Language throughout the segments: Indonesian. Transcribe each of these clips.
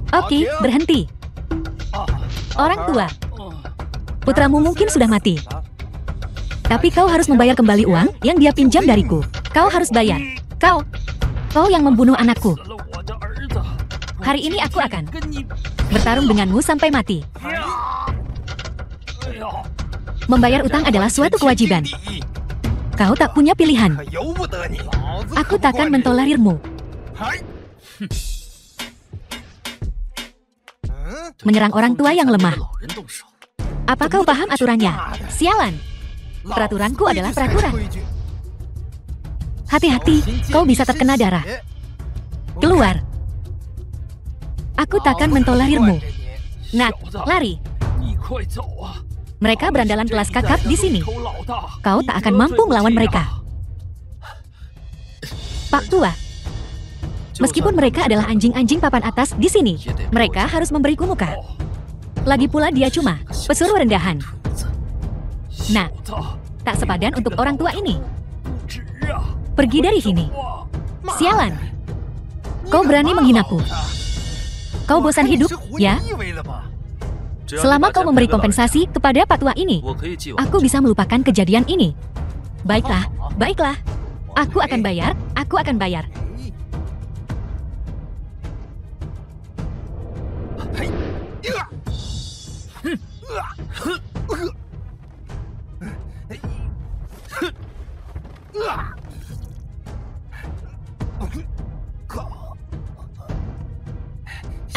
Oke, berhenti. Orang tua, putramu mungkin sudah mati. Tapi kau harus membayar kembali uang yang dia pinjam dariku. Kau harus bayar. Kau yang membunuh anakku. Hari ini aku akan bertarung denganmu sampai mati. Membayar utang adalah suatu kewajiban. Kau tak punya pilihan. Aku takkan mentolerirmu. Menyerang orang tua yang lemah. Apa kau paham aturannya? Sialan. Peraturanku adalah peraturan. Hati-hati, kau bisa terkena darah. Keluar. Aku takkan mentolerirmu. Nak, lari. Mereka berandalan kelas kakap di sini. Kau tak akan mampu melawan mereka. Pak Tua, meskipun mereka adalah anjing-anjing papan atas di sini, mereka harus memberiku muka. Lagi pula dia cuma pesuruh rendahan. Nah, tak sepadan untuk orang tua ini. Pergi dari sini. Sialan. Kau berani menghinaku. Kau bosan hidup, ya? Selama kau memberi kompensasi kepada Pak Tua ini, aku bisa melupakan kejadian ini. Baiklah, baiklah. Aku akan bayar, aku akan bayar.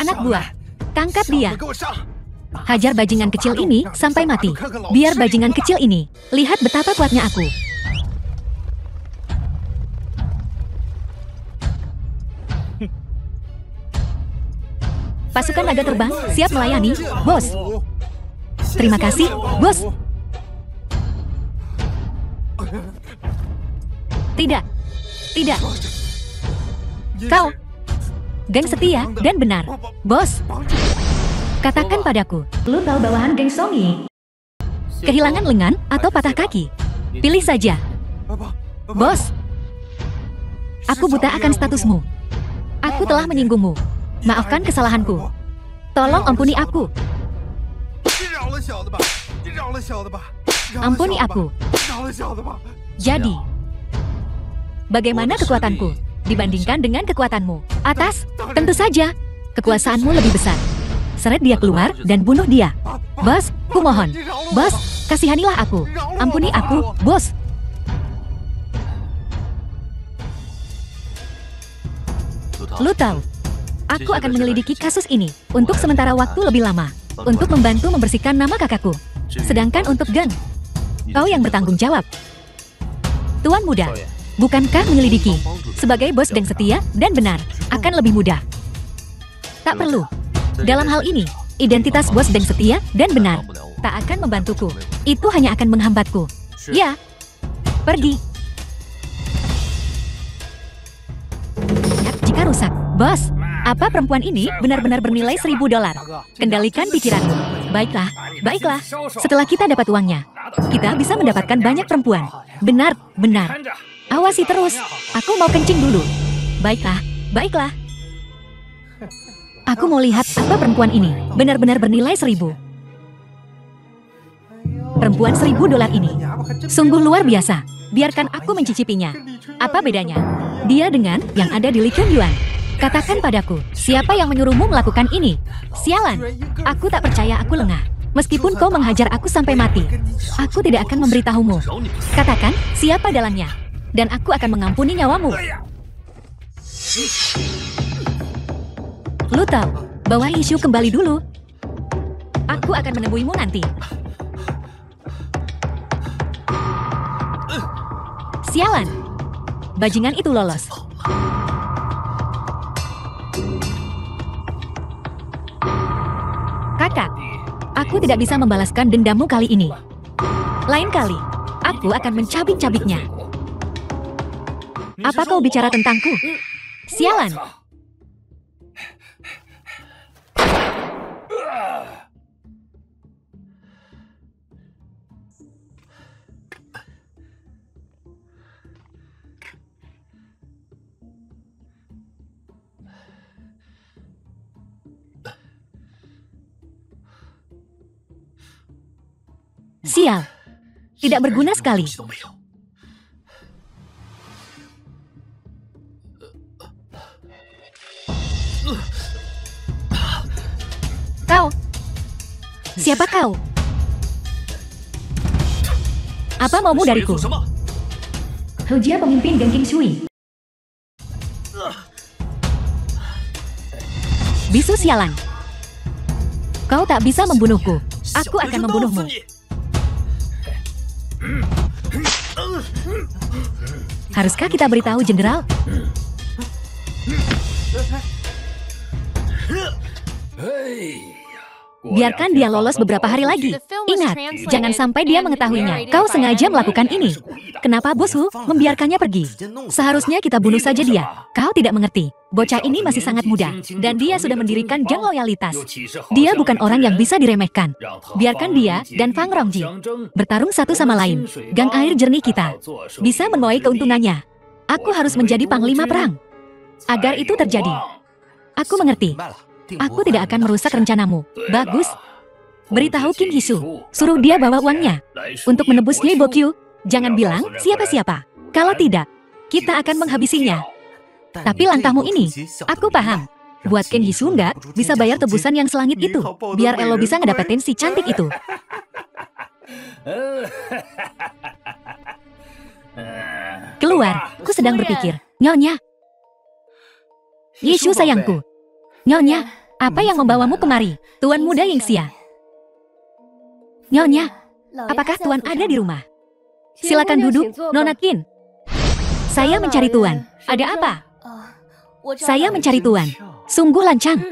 Anak buah, tangkap dia. Hajar bajingan kecil ini sampai mati. Biar bajingan kecil ini lihat betapa kuatnya aku. Pasukan naga terbang siap melayani, bos. Terima kasih, bos. Tidak, tidak. Kau, geng setia dan benar, bos. Katakan padaku, lu tahu bawahan geng Songi? Kehilangan lengan atau patah kaki? Pilih saja. Bos, aku buta akan statusmu. Aku telah menyinggungmu. Maafkan kesalahanku. Tolong ampuni aku. Ampuni aku. Jadi, bagaimana kekuatanku dibandingkan dengan kekuatanmu? Atas, tentu saja, kekuasaanmu lebih besar. Seret dia keluar dan bunuh dia. Bos, kumohon. Bos, kasihanilah aku. Ampuni aku, bos. Lu tahu, aku akan menyelidiki kasus ini untuk sementara waktu lebih lama. Untuk membantu membersihkan nama kakakku. Sedangkan untuk geng, kau yang bertanggung jawab. Tuan muda, bukankah menyelidiki sebagai bos geng setia dan benar akan lebih mudah? Tak perlu. Dalam hal ini, identitas bos geng setia dan benar tak akan membantuku. Itu hanya akan menghambatku. Ya, pergi. Jika rusak, bos, apa perempuan ini benar-benar bernilai $1000? Kendalikan pikiranmu. Baiklah, baiklah. Setelah kita dapat uangnya, kita bisa mendapatkan banyak perempuan. Benar, benar. Awasi terus. Aku mau kencing dulu. Baiklah, baiklah. Aku mau lihat apa perempuan ini benar-benar bernilai 1000. Perempuan $1000 ini sungguh luar biasa. Biarkan aku mencicipinya. Apa bedanya dia dengan yang ada di Li Chunyuan? Katakan padaku, siapa yang menyuruhmu melakukan ini? Sialan, aku tak percaya aku lengah. Meskipun kau menghajar aku sampai mati, aku tidak akan memberitahumu. Katakan siapa dalamnya, dan aku akan mengampuni nyawamu. Lu tahu, bawa isu kembali dulu. Aku akan menemuimu nanti. Sialan, bajingan itu lolos. Kakak, aku tidak bisa membalaskan dendammu kali ini. Lain kali, aku akan mencabik-cabiknya. Apa kau bicara tentangku? Sialan. Sial. Tidak berguna sekali. Kau. Siapa kau? Apa maumu dariku? Hujia pemimpin geng King Shui. Bisu sialan. Kau tak bisa membunuhku. Aku akan membunuhmu. Haruskah kita beritahu Jenderal? Biarkan dia lolos beberapa hari lagi. Ingat, jangan sampai dia mengetahuinya. Kau sengaja melakukan ini. Kenapa Bos Hu membiarkannya pergi? Seharusnya kita bunuh saja dia. Kau tidak mengerti. Bocah ini masih sangat muda, dan dia sudah mendirikan geng loyalitas. Dia bukan orang yang bisa diremehkan. Biarkan dia dan Fang Rongji bertarung satu sama lain. Gang air jernih kita bisa menuai keuntungannya. Aku harus menjadi panglima perang. Agar itu terjadi. Aku mengerti. Aku tidak akan merusak rencanamu. Bagus. Beritahu Qin Hisu. Suruh dia bawa uangnya. Untuk menebus Ye Bokyu, jangan bilang siapa-siapa. Kalau tidak, kita akan menghabisinya. Tapi langkahmu ini, aku paham. Buat Qin Hisu nggak bisa bayar tebusan yang selangit itu. Biar Elo bisa ngedapetin si cantik itu. Keluar, aku sedang berpikir. Nyonya. Yishu sayangku. Nyonya, apa yang membawamu kemari? Tuan muda Yingxia. Nyonya, apakah Tuan ada di rumah? Silakan duduk, Nona Qin. Saya mencari Tuan. Ada apa? Saya mencari Tuan. Sungguh lancang.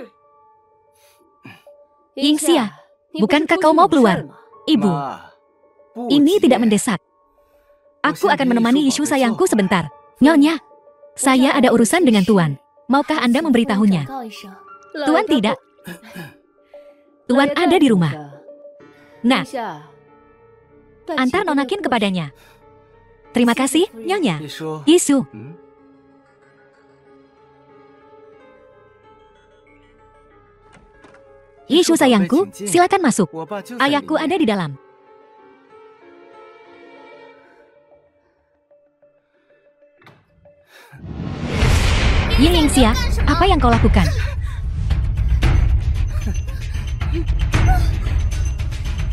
Yingxia, bukankah kau mau keluar? Ibu, ini tidak mendesak. Aku akan menemani Yishu sayangku sebentar. Nyonya, saya ada urusan dengan Tuan. Maukah Anda memberitahunya? Tuan tidak. Tuan ada di rumah. Nah, antar Nona Qin kepadanya. Terima kasih, Nyonya. Yishu. Yishu sayangku, silakan masuk. Ayahku ada di dalam. Yingxia, apa yang kau lakukan?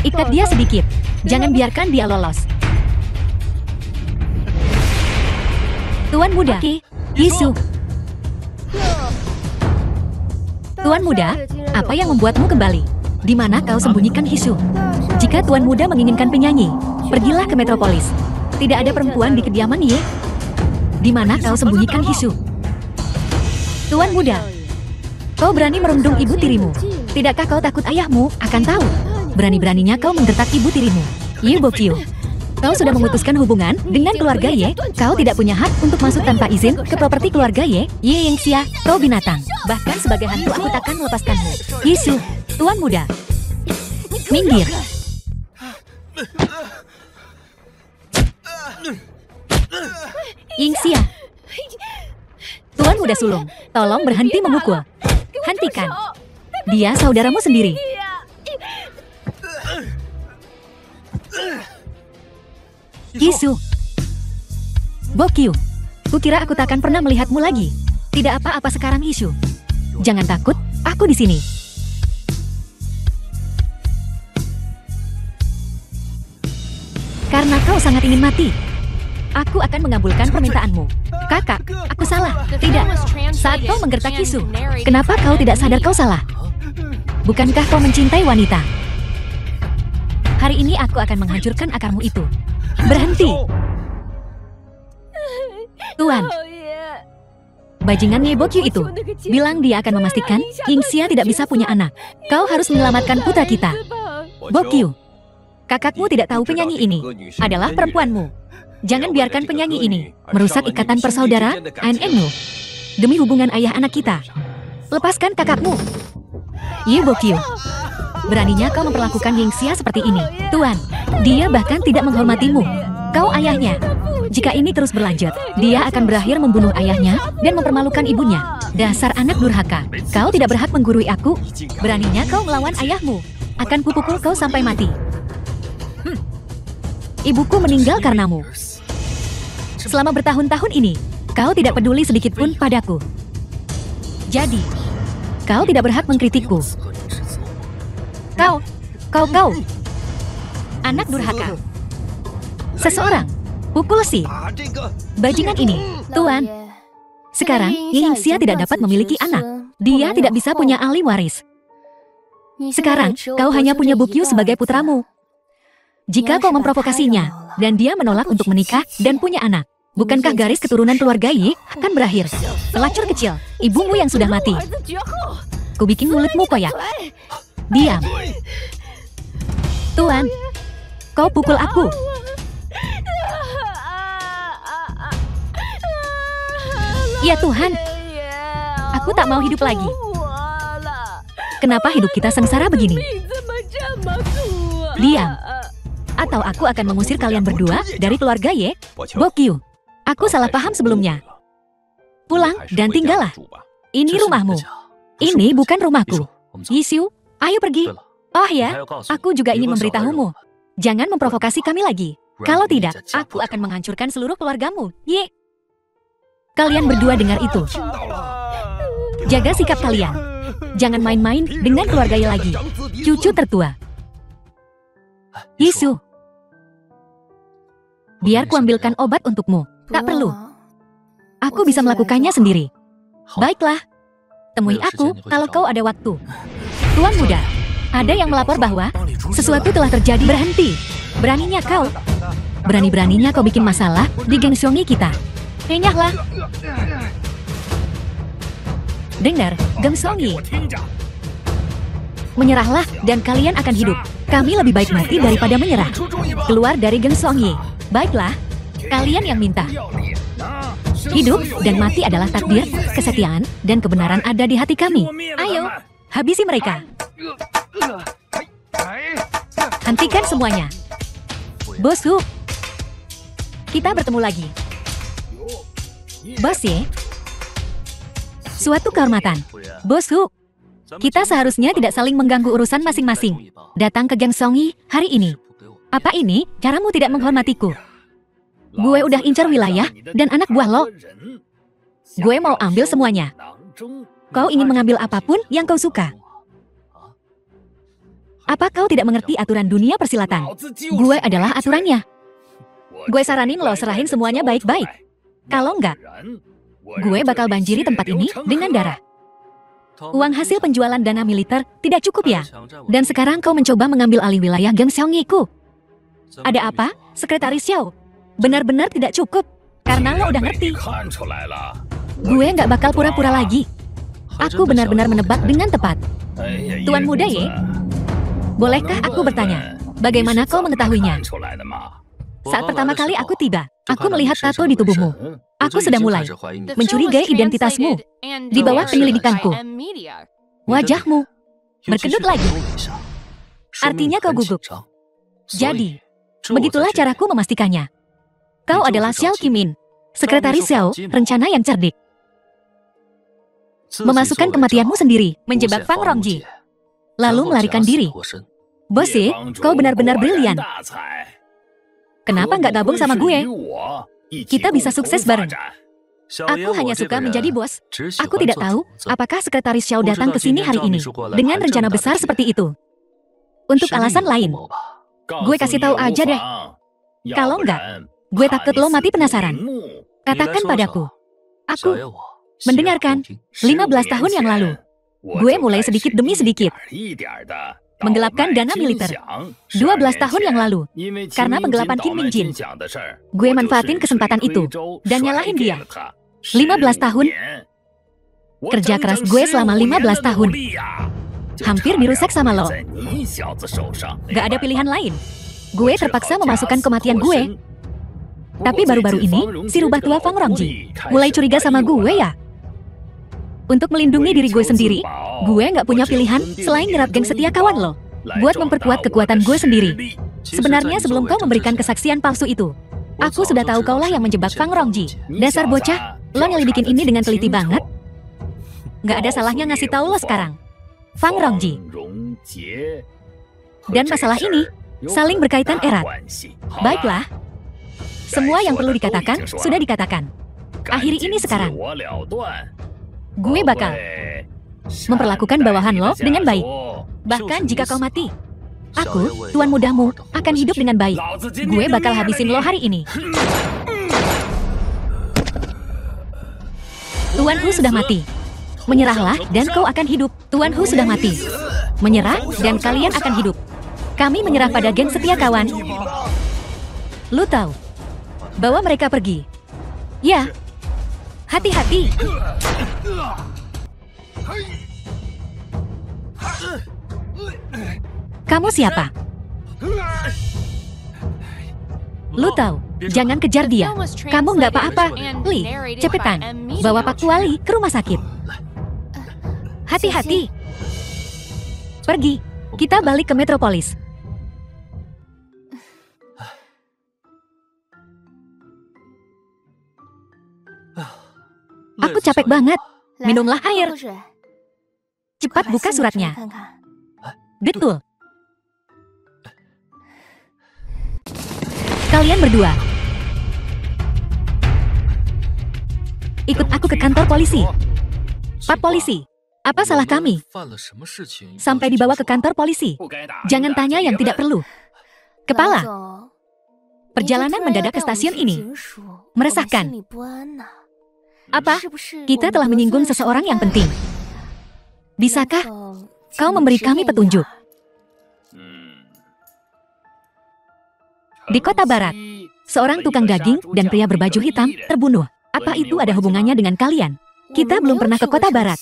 Ikat dia sedikit. Jangan biarkan dia lolos. Tuan muda, Yishu. Tuan muda, apa yang membuatmu kembali? Di mana kau sembunyikan Yishu? Jika Tuan muda menginginkan penyanyi, pergilah ke metropolis. Tidak ada perempuan di kediaman Ye. Di mana kau sembunyikan Yishu? Tuan muda, kau berani merundung ibu tirimu. Tidakkah kau takut ayahmu akan tahu? Berani-beraninya kau menggertak ibu tirimu. Ye Bokyu, kau sudah memutuskan hubungan dengan keluarga Ye. Kau tidak punya hak untuk masuk tanpa izin ke properti keluarga Ye. Ye Yingxia, kau binatang. Bahkan sebagai hantu aku takkan melepaskanmu. Yishu, Tuan muda, minggir. Yingxia, Tuan muda sulung, tolong berhenti memukul. Hentikan. Dia saudaramu sendiri. Yishu. Bokyu, kukira aku takkan pernah melihatmu lagi. Tidak apa-apa sekarang Yishu. Jangan takut, aku di sini. Karena kau sangat ingin mati, aku akan mengabulkan permintaanmu. Kakak, aku salah. Tidak. Saat kau menggertak Yishu, kenapa kau tidak sadar kau salah? Bukankah kau mencintai wanita? Hari ini aku akan menghancurkan akarmu itu. Berhenti. Tuan. Bajingan Ye Bokyu itu bilang dia akan memastikan Yingxia tidak bisa punya anak. Kau harus menyelamatkan putra kita. Bokyu, kakakmu tidak tahu penyanyi ini adalah perempuanmu. Jangan biarkan penyanyi ini merusak ikatan persaudara ANNmu. Demi hubungan ayah anak kita. Lepaskan kakakmu. Ye Bokyu, beraninya kau memperlakukan Yingxia seperti ini. Tuan, dia bahkan tidak menghormatimu. Kau ayahnya. Jika ini terus berlanjut, dia akan berakhir membunuh ayahnya dan mempermalukan ibunya. Dasar anak durhaka. Kau tidak berhak menggurui aku. Beraninya kau melawan ayahmu. Akan kupukul kau sampai mati. Ibuku meninggal karenamu. Selama bertahun-tahun ini, kau tidak peduli sedikit pun padaku. Jadi, kau tidak berhak mengkritikku. Kau. Anak durhaka. Seseorang, pukul si bajingan ini. Tuan, sekarang Yingxia tidak dapat memiliki anak. Dia tidak bisa punya ahli waris. Sekarang, kau hanya punya Bukyu sebagai putramu. Jika kau memprovokasinya, dan dia menolak untuk menikah dan punya anak, bukankah garis keturunan keluarga Yi akan berakhir? Pelacur kecil, ibumu yang sudah mati. Ku bikin mulutmu koyak. Diam. Tuan, kau pukul aku. Ya Tuhan, aku tak mau hidup lagi. Kenapa hidup kita sengsara begini? Diam. Atau aku akan mengusir kalian berdua dari keluarga Ye. Bokyu, aku salah paham sebelumnya. Pulang dan tinggallah. Ini rumahmu. Ini bukan rumahku. Yishu, ayo pergi. Oh ya, aku juga ingin memberitahumu. Jangan memprovokasi kami lagi. Kalau tidak, aku akan menghancurkan seluruh keluargamu. Ye. Kalian berdua dengar itu. Jaga sikap kalian. Jangan main-main dengan keluarga Ye lagi. Cucu tertua. Yishu. Biar kuambilkan obat untukmu. Tak perlu. Aku bisa melakukannya sendiri. Baiklah. Temui aku kalau kau ada waktu. Tuan muda, ada yang melapor bahwa sesuatu telah terjadi. Berhenti. Beraninya kau. Berani-beraninya kau bikin masalah di geng Xiongyi kita. Enyahlah. Dengar, geng Xiongyi. Menyerahlah dan kalian akan hidup. Kami lebih baik mati daripada menyerah. Keluar dari geng Xiongyi. Baiklah, kalian yang minta. Hidup dan mati adalah takdir, kesetiaan, dan kebenaran ada di hati kami. Ayo, habisi mereka. Hentikan semuanya. Bos Hu, kita bertemu lagi. Bos Ye, suatu kehormatan. Bos Hu, kita seharusnya tidak saling mengganggu urusan masing-masing. Datang ke geng Xiongyi hari ini. Apa ini caramu tidak menghormatiku? Gue udah incar wilayah dan anak buah lo. Gue mau ambil semuanya. Kau ingin mengambil apapun yang kau suka. Apa kau tidak mengerti aturan dunia persilatan? Gue adalah aturannya. Gue saranin lo serahin semuanya baik-baik. Kalau enggak, gue bakal banjiri tempat ini dengan darah. Uang hasil penjualan dana militer tidak cukup ya? Dan sekarang kau mencoba mengambil alih wilayah geng Xiongyi-ku. Ada apa, Sekretaris Xiao? Benar-benar tidak cukup, karena lo udah ngerti. Gue nggak bakal pura-pura lagi. Aku benar-benar menebak dengan tepat. Tuan muda Ye, bolehkah aku bertanya, bagaimana kau mengetahuinya? Saat pertama kali aku tiba, aku melihat tato di tubuhmu. Aku sudah mulai mencurigai identitasmu di bawah penyelidikanku. Wajahmu berkedut lagi. Artinya kau gugup. Jadi, begitulah caraku memastikannya. Kau adalah Xiao Qimin, Sekretaris Xiao, rencana yang cerdik. Memasukkan kematianmu sendiri, menjebak Fang Rongji, lalu melarikan diri. Bos Ye, kau benar-benar brilian. Kenapa nggak gabung sama gue? Kita bisa sukses bareng. Aku hanya suka menjadi bos. Aku tidak tahu apakah Sekretaris Xiao datang ke sini hari ini dengan rencana besar seperti itu. Untuk alasan lain, gue kasih tahu aja deh. Kalau enggak, gue takut lo mati penasaran. Katakan padaku. Aku mendengarkan 15 tahun yang lalu. Gue mulai sedikit demi sedikit menggelapkan dana militer 12 tahun yang lalu karena penggelapan Kim Min Jin. Gue manfaatin kesempatan itu dan nyalahin dia. 15 tahun. Kerja keras gue selama 15 tahun. Hampir dirusak sama lo. Gak ada pilihan lain. Gue terpaksa memasukkan kematian gue. Tapi baru-baru ini, si rubah tua Fang Rongji mulai curiga sama gue ya. Untuk melindungi diri gue sendiri, gue nggak punya pilihan selain nyerap geng setia kawan lo. Buat memperkuat kekuatan gue sendiri. Sebenarnya sebelum kau memberikan kesaksian palsu itu, aku sudah tahu kaulah yang menjebak Fang Rongji. Dasar bocah, lo nyelidikin ini dengan teliti banget. Nggak ada salahnya ngasih tahu lo sekarang. Fang Rongji. Dan masalah ini, Saling berkaitan erat. Baiklah. Semua yang perlu dikatakan, sudah dikatakan. Akhiri ini sekarang. Gue bakal memperlakukan bawahan lo dengan baik. Bahkan jika kau mati, aku, tuan mudahmu, akan hidup dengan baik. Gue bakal habisin lo hari ini. Tuan Hu sudah mati. Menyerahlah dan kau akan hidup. Tuan Hu sudah mati. Menyerah dan kalian akan hidup. Kami menyerah pada geng setia kawan. Lu tahu, bawa mereka pergi. Ya, hati-hati. Kamu siapa? Lu tahu, jangan kejar dia. Kamu nggak apa-apa. Li, cepetan. Bawa Pak Kuali ke rumah sakit. Hati-hati. Pergi. Kita balik ke Metropolis. Aku capek banget. Minumlah air. Cepat buka suratnya. Betul. Kalian berdua, ikut aku ke kantor polisi. Pak polisi, apa salah kami? Sampai dibawa ke kantor polisi. Jangan tanya yang tidak perlu. Kepala, perjalanan mendadak ke stasiun ini meresahkan. Apa? Kita telah menyinggung seseorang yang penting. Bisakah kau memberi kami petunjuk? Di kota barat, seorang tukang daging dan pria berbaju hitam terbunuh. Apa itu ada hubungannya dengan kalian? Kita belum pernah ke kota barat.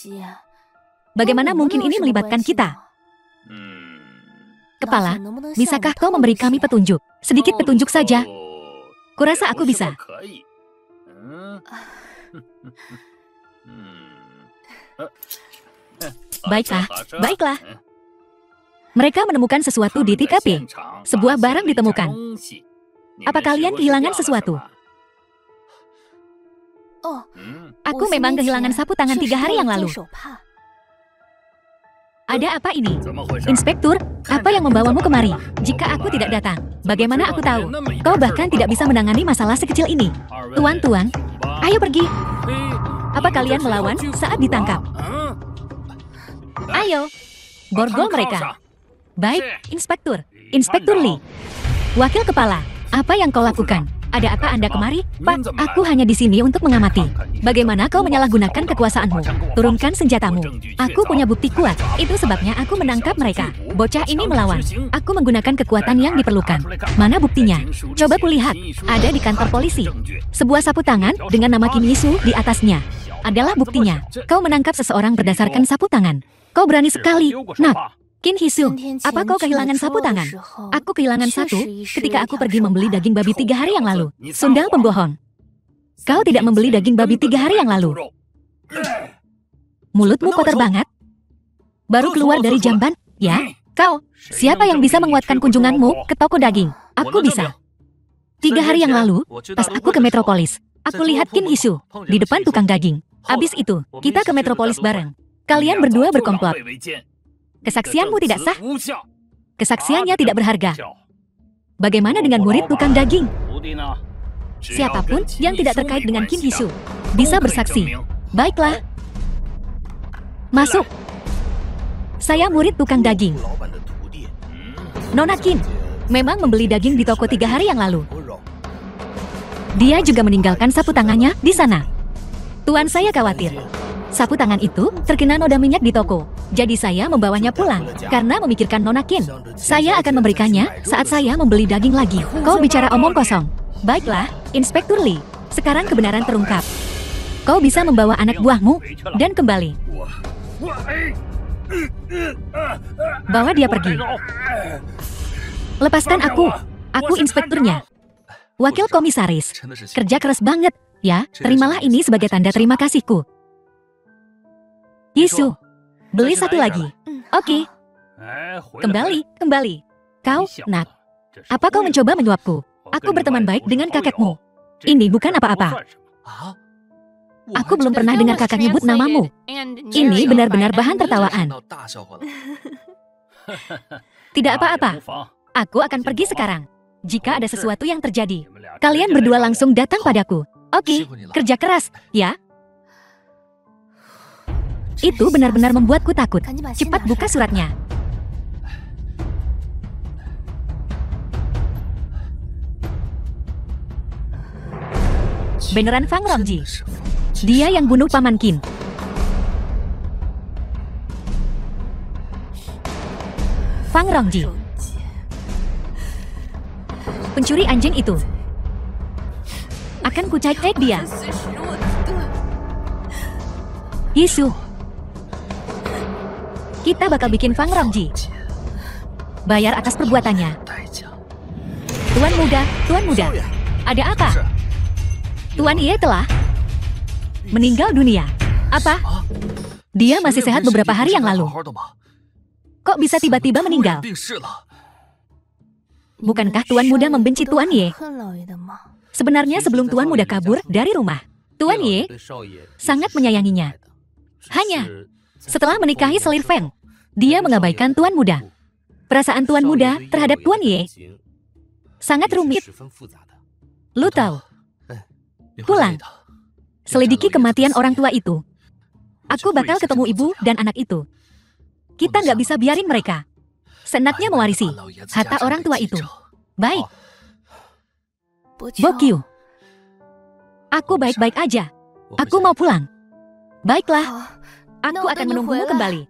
Bagaimana mungkin ini melibatkan kita? Kepala, bisakah kau memberi kami petunjuk? Sedikit petunjuk saja. Kurasa aku bisa. Baiklah, baiklah. Mereka menemukan sesuatu di TKP. Sebuah barang ditemukan. Apa kalian kehilangan sesuatu? Aku memang kehilangan sapu tangan 3 hari yang lalu. Ada apa ini? Inspektur, apa yang membawamu kemari? Jika aku tidak datang, bagaimana aku tahu? Kau bahkan tidak bisa menangani masalah sekecil ini. Tuan-tuan, ayo pergi. Apa kalian melawan saat ditangkap? Ayo, borgol mereka. Baik, Inspektur. Inspektur Lee. Wakil Kepala, apa yang kau lakukan? Ada apa Anda kemari? Pak, aku hanya di sini untuk mengamati. Bagaimana kau menyalahgunakan kekuasaanmu? Turunkan senjatamu. Aku punya bukti kuat. Itu sebabnya aku menangkap mereka. Bocah ini melawan. Aku menggunakan kekuatan yang diperlukan. Mana buktinya? Coba kulihat. Ada di kantor polisi. Sebuah sapu tangan dengan nama Kim Yisu di atasnya. Adalah buktinya. Kau menangkap seseorang berdasarkan sapu tangan. Kau berani sekali. Nak. Kim Hisu, apa kau kehilangan sapu tangan? Aku kehilangan satu ketika aku pergi membeli daging babi 3 hari yang lalu. Sundal pembohong. Kau tidak membeli daging babi 3 hari yang lalu. Mulutmu kotor banget. Baru keluar dari jamban, ya? Kau, siapa yang bisa menguatkan kunjunganmu ke toko daging? Aku bisa. 3 hari yang lalu, pas aku ke Metropolis, aku lihat Kim Hisu di depan tukang daging. Abis itu, kita ke Metropolis bareng. Kalian berdua berkomplot. Kesaksianmu tidak sah. Kesaksiannya tidak berharga. Bagaimana dengan murid tukang daging? Siapapun yang tidak terkait dengan Kim Hisu bisa bersaksi. Baiklah. Masuk. Saya murid tukang daging. Nona Kim memang membeli daging di toko 3 hari yang lalu. Dia juga meninggalkan sapu tangannya di sana. Tuan saya khawatir. Sapu tangan itu terkena noda minyak di toko. Jadi saya membawanya pulang karena memikirkan Nona Kim. Saya akan memberikannya saat saya membeli daging lagi. Kau bicara omong kosong. Baiklah, Inspektur Lee. Sekarang kebenaran terungkap. Kau bisa membawa anak buahmu dan kembali. Bawa dia pergi. Lepaskan aku. Aku inspekturnya. Wakil komisaris. Kerja keras banget. Ya, terimalah ini sebagai tanda terima kasihku. Yisu, beli satu lagi. Oke. Kembali. Kau, Nak. Apa kau mencoba menyuapku? Aku berteman baik dengan kakekmu. Ini bukan apa-apa. Aku belum pernah dengar kakak nyebut namamu. Ini benar-benar bahan tertawaan. Tidak apa-apa. Aku akan pergi sekarang. Jika ada sesuatu yang terjadi, kalian berdua langsung datang padaku. Oke, kerja keras, ya? Itu benar-benar membuatku takut. Cepat buka suratnya. Beneran Fang Rongji. Dia yang bunuh Paman Qin. Fang Rongji. Pencuri anjing itu. Akan kucek-cek dia. Yisu. Kita bakal bikin Fang Rongji bayar atas perbuatannya. Tuan muda, ada apa? Tuan Ye telah meninggal dunia. Apa? Dia masih sehat beberapa hari yang lalu. Kok bisa tiba-tiba meninggal? Bukankah Tuan Muda membenci Tuan Ye? Sebenarnya sebelum Tuan Muda kabur dari rumah, Tuan Ye sangat menyayanginya. Hanya setelah menikahi Selir Feng, dia mengabaikan Tuan Muda. Perasaan Tuan Muda terhadap Tuan Ye sangat rumit. Lu tahu, pulang, selidiki kematian orang tua itu. Aku bakal ketemu ibu dan anak itu. Kita nggak bisa biarin mereka seenaknya mewarisi harta orang tua itu. Baik. Bokyu, aku baik-baik aja. Aku mau pulang. Baiklah, aku akan menunggumu kembali.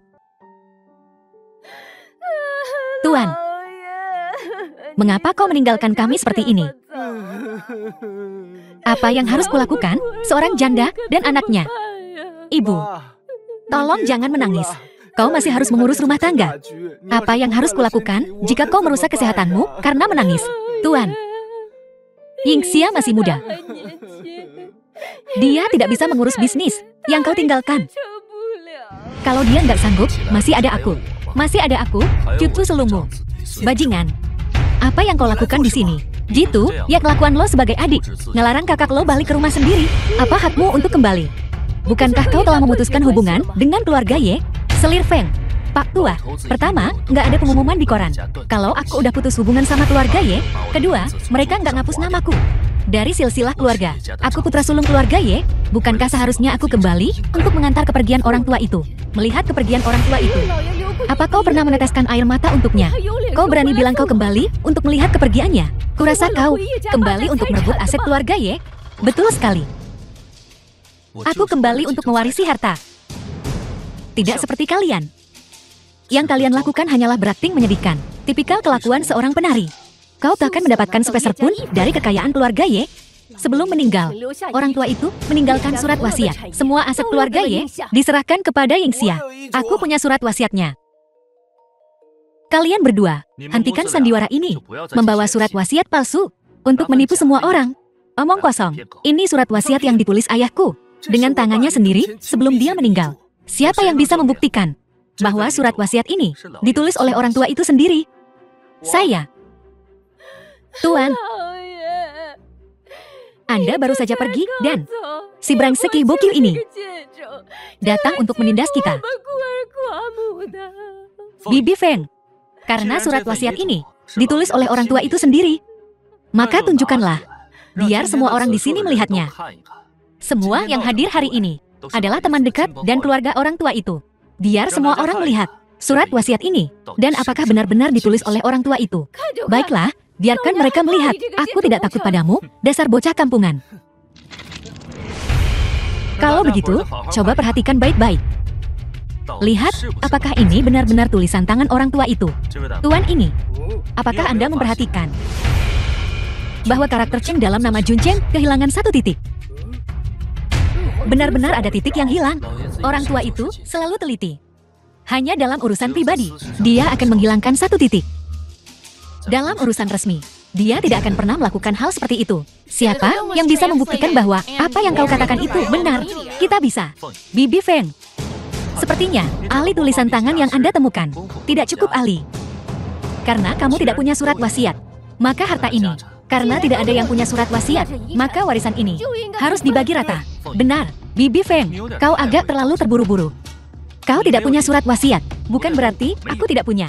Tuan, mengapa kau meninggalkan kami seperti ini? Apa yang harus kulakukan? Seorang janda dan anaknya. Ibu, tolong jangan menangis. Kau masih harus mengurus rumah tangga. Apa yang harus kulakukan jika kau merusak kesehatanmu karena menangis? Tuan, Yingxia masih muda. Dia tidak bisa mengurus bisnis yang kau tinggalkan. Kalau dia nggak sanggup, masih ada aku. Masih ada aku, cucu sulungmu. Bajingan, apa yang kau lakukan di sini? Jitu, ya kelakuan lo sebagai adik. Ngelarang kakak lo balik ke rumah sendiri. Apa hakmu untuk kembali? Bukankah kau telah memutuskan hubungan dengan keluarga Ye? Selir Feng, Pak Tua, pertama, nggak ada pengumuman di koran. Kalau aku udah putus hubungan sama keluarga Ye, kedua, mereka nggak ngapus namaku dari silsilah keluarga. Aku putra sulung keluarga Ye. Bukankah seharusnya aku kembali untuk mengantar kepergian orang tua itu? Melihat kepergian orang tua itu, apa kau pernah meneteskan air mata untuknya? Kau berani bilang kau kembali untuk melihat kepergiannya? Kurasa kau kembali untuk merebut aset keluarga Ye? Betul sekali. Aku kembali untuk mewarisi harta. Tidak seperti kalian. Yang kalian lakukan hanyalah berakting menyedihkan. Tipikal kelakuan seorang penari. Kau tak akan mendapatkan sepeser pun dari kekayaan keluarga Ye. Sebelum meninggal, orang tua itu meninggalkan surat wasiat. Semua aset keluarga Ye diserahkan kepada Yingxia. Aku punya surat wasiatnya. Kalian berdua, hentikan sandiwara ini. Membawa surat wasiat palsu untuk menipu semua orang. Omong kosong. Ini surat wasiat yang ditulis ayahku dengan tangannya sendiri sebelum dia meninggal. Siapa yang bisa membuktikan bahwa surat wasiat ini ditulis oleh orang tua itu sendiri? Saya. Tuan, Anda baru saja pergi dan si brengsek Bokyu ini datang untuk menindas kita. Bibi Feng, karena surat wasiat ini ditulis oleh orang tua itu sendiri, maka tunjukkanlah, biar semua orang di sini melihatnya. Semua yang hadir hari ini adalah teman dekat dan keluarga orang tua itu. Biar semua orang melihat surat wasiat ini dan apakah benar-benar ditulis oleh orang tua itu. Baiklah, biarkan mereka melihat. Aku tidak takut padamu, dasar bocah kampungan. Kalau begitu, coba perhatikan baik-baik. Lihat, apakah ini benar-benar tulisan tangan orang tua itu? Tuan ini, apakah Anda memperhatikan bahwa karakter Cheng dalam nama Jun Cheng kehilangan satu titik? Benar-benar ada titik yang hilang. Orang tua itu selalu teliti. Hanya dalam urusan pribadi, dia akan menghilangkan satu titik. Dalam urusan resmi, dia tidak akan pernah melakukan hal seperti itu. Siapa yang bisa membuktikan bahwa apa yang kau katakan itu benar? Kita bisa. Bibi Feng. Sepertinya, ahli tulisan tangan yang Anda temukan tidak cukup ahli. Karena kamu tidak punya surat wasiat, maka harta ini, karena tidak ada yang punya surat wasiat, maka warisan ini harus dibagi rata. Benar, Bibi Feng, kau agak terlalu terburu-buru. Kau tidak punya surat wasiat, bukan berarti aku tidak punya.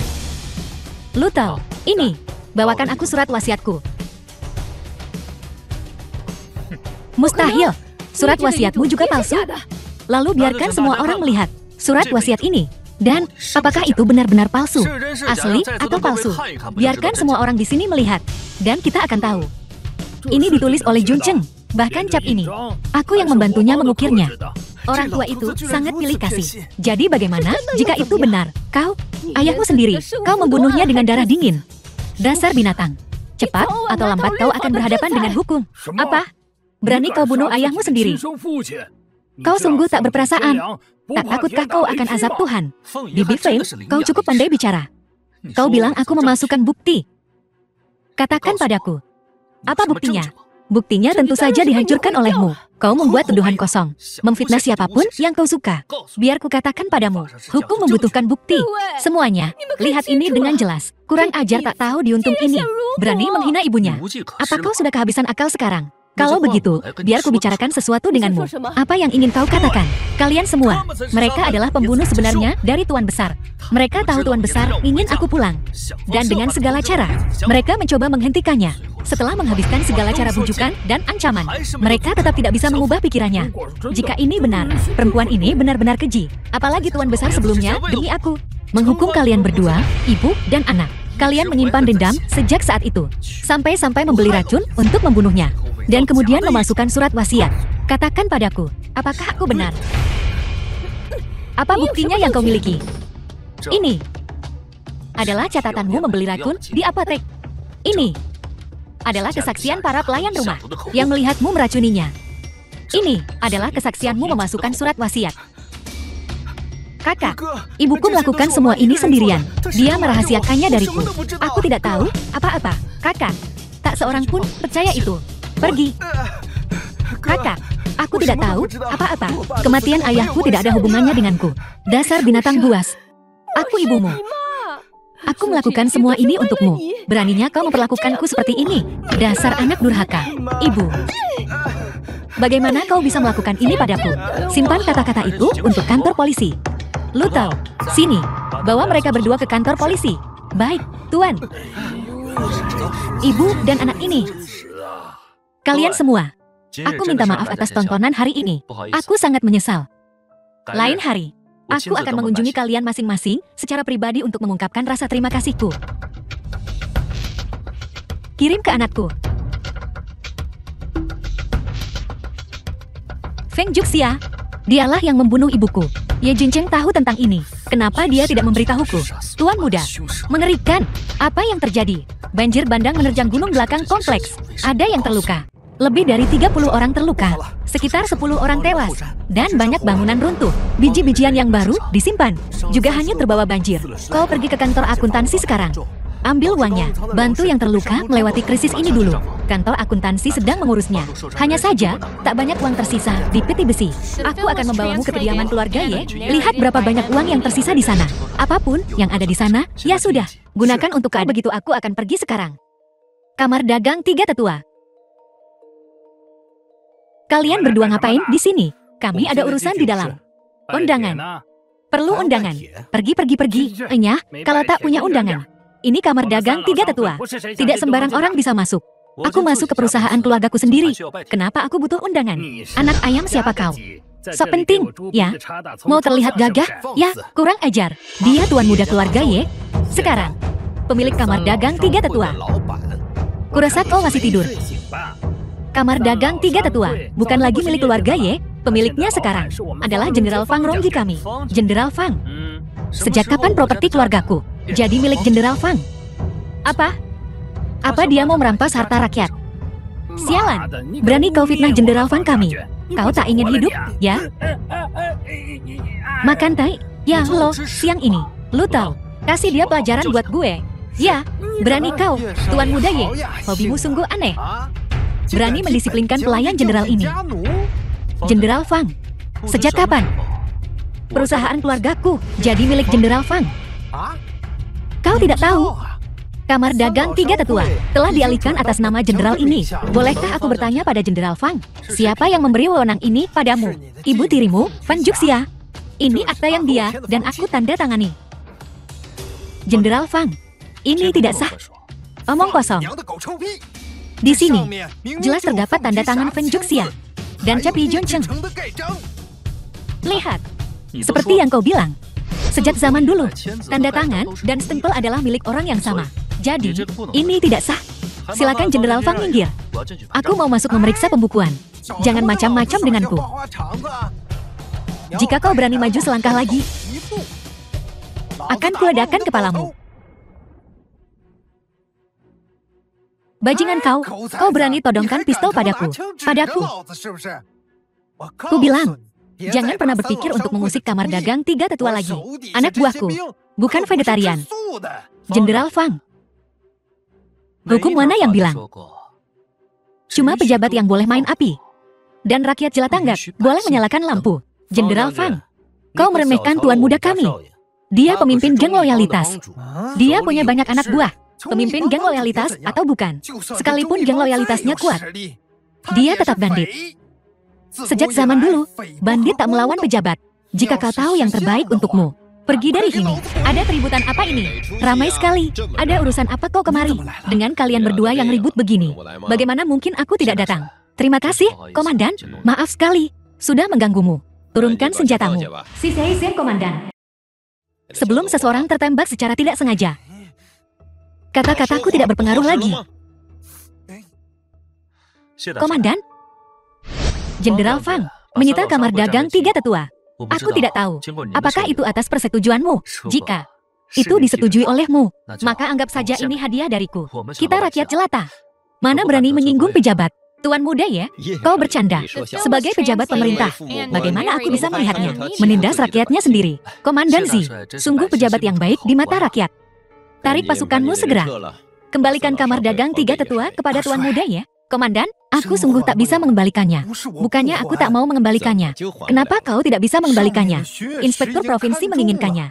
Lu tahu, ini Bawakan aku surat wasiatku. Mustahil. Surat wasiatmu juga palsu. Lalu biarkan semua orang melihat surat wasiat ini. Dan, apakah itu benar-benar palsu? Asli atau palsu? Biarkan semua orang di sini melihat. Dan kita akan tahu. Ini ditulis oleh Jun Cheng. Bahkan cap ini, aku yang membantunya mengukirnya. Orang tua itu sangat pilih kasih. Jadi bagaimana jika itu benar? Kau, ayahmu sendiri, kau membunuhnya dengan darah dingin. Dasar binatang. Cepat atau lambat kau akan berhadapan dengan hukum. Apa? Berani kau bunuh ayahmu sendiri? Kau sungguh tak berperasaan. Tak takutkah kau akan azab Tuhan? Di Big Fame, kau cukup pandai bicara. Kau bilang aku memasukkan bukti. Katakan padaku. Apa buktinya? Buktinya tentu saja dihancurkan olehmu. Kau membuat tuduhan kosong. Memfitnah siapapun yang kau suka. Biar ku katakan padamu, hukum membutuhkan bukti. Semuanya, lihat ini dengan jelas. Kurang ajar tak tahu diuntung ini. Berani menghina ibunya. Apa kau sudah kehabisan akal sekarang? Kalau begitu, biar ku bicarakan sesuatu denganmu. Apa yang ingin kau katakan? Kalian semua, mereka adalah pembunuh sebenarnya dari Tuan Besar. Mereka tahu Tuan Besar ingin aku pulang. Dan dengan segala cara, mereka mencoba menghentikannya. Setelah menghabiskan segala cara bujukan dan ancaman, mereka tetap tidak bisa mengubah pikirannya. Jika ini benar, perempuan ini benar-benar keji. Apalagi Tuan Besar sebelumnya, demi aku, menghukum kalian berdua, ibu dan anak. Kalian menyimpan dendam sejak saat itu. Sampai-sampai membeli racun untuk membunuhnya. Dan kemudian memasukkan surat wasiat. Katakan padaku, apakah aku benar? Apa buktinya yang kau miliki? Ini adalah catatanmu membeli racun di apotek. Ini adalah kesaksian para pelayan rumah yang melihatmu meracuninya. Ini adalah kesaksianmu memasukkan surat wasiat. Kakak, ibuku melakukan semua ini sendirian. Dia merahasiakannya dariku. Aku tidak tahu apa-apa. Kakak, tak seorang pun percaya itu. Pergi. Kakak, aku tidak tahu apa-apa. Kematian ayahku tidak ada hubungannya denganku. Dasar binatang buas. Aku ibumu. Aku melakukan semua ini untukmu. Beraninya kau memperlakukanku seperti ini. Dasar anak durhaka. Ibu. Bagaimana kau bisa melakukan ini padaku? Simpan kata-kata itu untuk kantor polisi. Lu tahu, sini. Bawa mereka berdua ke kantor polisi. Baik, Tuan. Ibu dan anak ini. Kalian semua, aku minta maaf atas tontonan hari ini. Aku sangat menyesal. Lain hari, aku akan mengunjungi kalian masing-masing secara pribadi untuk mengungkapkan rasa terima kasihku. Kirim ke anakku. Feng Juxia, dialah yang membunuh ibuku. Ye Juncheng tahu tentang ini. Kenapa dia tidak memberitahuku? Tuan muda, mengerikan. Apa yang terjadi? Banjir bandang menerjang gunung belakang kompleks. Ada yang terluka. Lebih dari 30 orang terluka, sekitar 10 orang tewas, dan banyak bangunan runtuh. Biji-bijian yang baru disimpan, juga hanya terbawa banjir. Kau pergi ke kantor akuntansi sekarang. Ambil uangnya, bantu yang terluka melewati krisis ini dulu. Kantor akuntansi sedang mengurusnya. Hanya saja, tak banyak uang tersisa di peti besi. Aku akan membawamu ke kediaman keluarga Ye. Lihat berapa banyak uang yang tersisa di sana. Apapun yang ada di sana, ya sudah. Gunakan untuk kau. Begitu aku akan pergi sekarang. Kamar dagang 3 tetua. Kalian berdua ngapain di sini? Kami ada urusan di dalam. Undangan. Perlu undangan. Pergi. Enyah, kalau tak punya undangan. Ini kamar dagang 3 tetua. Tidak sembarang orang bisa masuk. Aku masuk ke perusahaan keluargaku sendiri. Kenapa aku butuh undangan? Anak ayam siapa kau? Sok penting, ya? Mau terlihat gagah? Ya, kurang ajar. Dia tuan muda keluarga Ye. Sekarang, pemilik kamar dagang 3 tetua. Kurasa kau masih tidur. Kamar dagang 3 tetua, bukan lagi milik keluarga Ye. Pemiliknya sekarang adalah Jenderal Fang Rongji kami. Jenderal Fang. Sejak kapan properti keluargaku jadi milik Jenderal Fang? Apa? Apa dia mau merampas harta rakyat? Sialan, berani kau fitnah Jenderal Fang kami. Kau tak ingin hidup, ya? Makan tai? Ya, lo, siang ini. Lu tahu, kasih dia pelajaran buat gue. Ya, berani kau, Tuan Muda Ye. Hobimu sungguh aneh. Berani mendisiplinkan pelayan jenderal ini. Jenderal Fang, sejak kapan perusahaan keluargaku jadi milik Jenderal Fang? Kau tidak tahu? Kamar dagang 3 tetua telah dialihkan atas nama jenderal ini. Bolehkah aku bertanya pada Jenderal Fang, siapa yang memberi wewenang ini padamu? Ibu tirimu, Fang Juxia. Ini akta yang dia dan aku tanda tangani. Jenderal Fang, ini tidak sah. Omong kosong. Di sini, jelas terdapat tanda tangan Fen Juxia dan Capi Juncheng. Lihat, seperti yang kau bilang. Sejak zaman dulu, tanda tangan dan stempel adalah milik orang yang sama. Jadi, ini tidak sah. Silakan Jenderal Fang minggir. Aku mau masuk memeriksa pembukuan. Jangan macam-macam denganku. Jika kau berani maju selangkah lagi, akan kuledakan kepalamu. Bajingan kau berani todongkan pistol padaku. Ku bilang, jangan pernah berpikir untuk mengusik kamar dagang 3 tetua lagi. Anak buahku, bukan vegetarian. Jenderal Fang. Hukum mana yang bilang? Cuma pejabat yang boleh main api. Dan rakyat Jelatanggap boleh menyalakan lampu. Jenderal Fang, kau meremehkan tuan muda kami. Dia pemimpin geng loyalitas. Dia punya banyak anak buah. Pemimpin geng loyalitas atau bukan. Sekalipun geng loyalitasnya kuat, dia tetap bandit. Sejak zaman dulu, bandit tak melawan pejabat. Jika kau tahu yang terbaik untukmu, pergi dari sini. Ada keributan apa ini? Ramai sekali. Ada urusan apa kau kemari? Dengan kalian berdua yang ribut begini, bagaimana mungkin aku tidak datang? Terima kasih, Komandan. Maaf sekali, sudah mengganggumu. Turunkan senjatamu. Siap, Komandan. Sebelum seseorang tertembak secara tidak sengaja, kata-kataku tidak berpengaruh lagi. Komandan, Jenderal Fang menyita kamar dagang 3 tetua. Aku tidak tahu, apakah itu atas persetujuanmu? Jika itu disetujui olehmu, maka anggap saja ini hadiah dariku. Kita rakyat jelata. Mana berani menyinggung pejabat? Tuan muda ya, kau bercanda. Sebagai pejabat pemerintah, bagaimana aku bisa melihatnya? Menindas rakyatnya sendiri. Komandan Zi, sungguh pejabat yang baik di mata rakyat. Tarik pasukanmu segera. Kembalikan kamar dagang 3 tetua kepada tuan muda ya. Komandan, aku sungguh tak bisa mengembalikannya. Bukannya aku tak mau mengembalikannya. Kenapa kau tidak bisa mengembalikannya? Inspektur provinsi menginginkannya.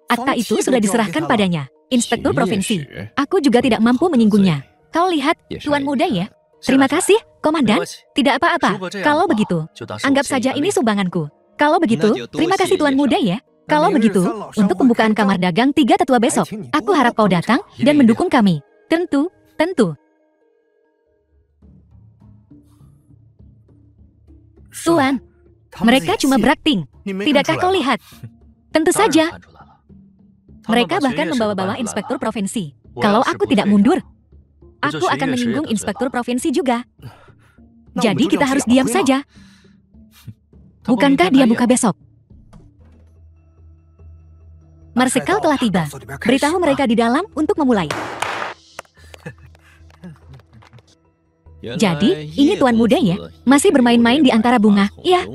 Akta itu sudah diserahkan padanya. Inspektur provinsi. Aku juga tidak mampu menyinggungnya. Kau lihat, tuan muda ya. Terima kasih, Komandan. Tidak apa-apa. Kalau begitu, anggap saja ini sumbanganku. Kalau begitu, terima kasih tuan muda ya. Kalau begitu, untuk pembukaan kamar dagang 3 tetua besok, aku harap kau datang dan mendukung kami. Tentu. Tuan, mereka cuma berakting. Tidakkah kau lihat? Tentu saja. Mereka bahkan membawa-bawa inspektur provinsi. Kalau aku tidak mundur, aku akan menyinggung inspektur provinsi juga. Jadi kita harus diam saja. Bukankah dia buka besok? Marsikal telah tiba. Beritahu mereka di dalam untuk memulai. Jadi, ini tuan muda ya? Masih bermain-main di antara bunga. Iya.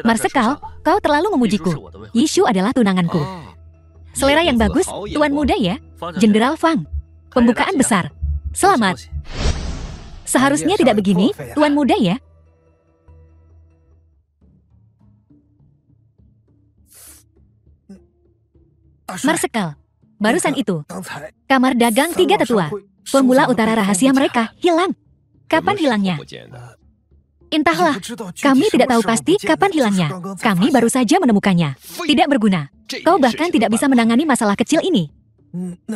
Marsikal, kau terlalu memujiku. Yishu adalah tunanganku. Selera yang bagus, tuan muda ya? Jenderal Fang. Pembukaan besar. Selamat. Seharusnya tidak begini, tuan muda ya? Marsikal, barusan itu, kamar dagang 3 tetua. Formula utara rahasia mereka hilang. Kapan hilangnya? Entahlah, kami tidak tahu pasti kapan hilangnya. Kami baru saja menemukannya. Tidak berguna. Kau bahkan tidak bisa menangani masalah kecil ini.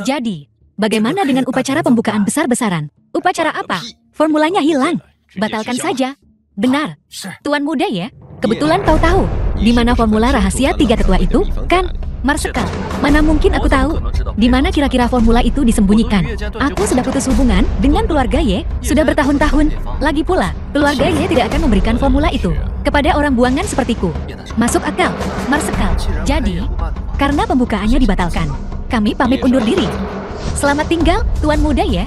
Jadi, bagaimana dengan upacara pembukaan besar-besaran? Upacara apa? Formulanya hilang. Batalkan saja. Benar. Tuan muda ya, kebetulan kau tahu di mana formula rahasia 3 tetua itu, kan? Marsikal, mana mungkin aku tahu di mana kira-kira formula itu disembunyikan. Aku sudah putus hubungan dengan keluarga Ye sudah bertahun-tahun. Lagi pula, keluarga Ye tidak akan memberikan formula itu kepada orang buangan sepertiku. Masuk akal, Marsikal. Jadi, karena pembukaannya dibatalkan, kami pamit undur diri. Selamat tinggal, tuan muda ya.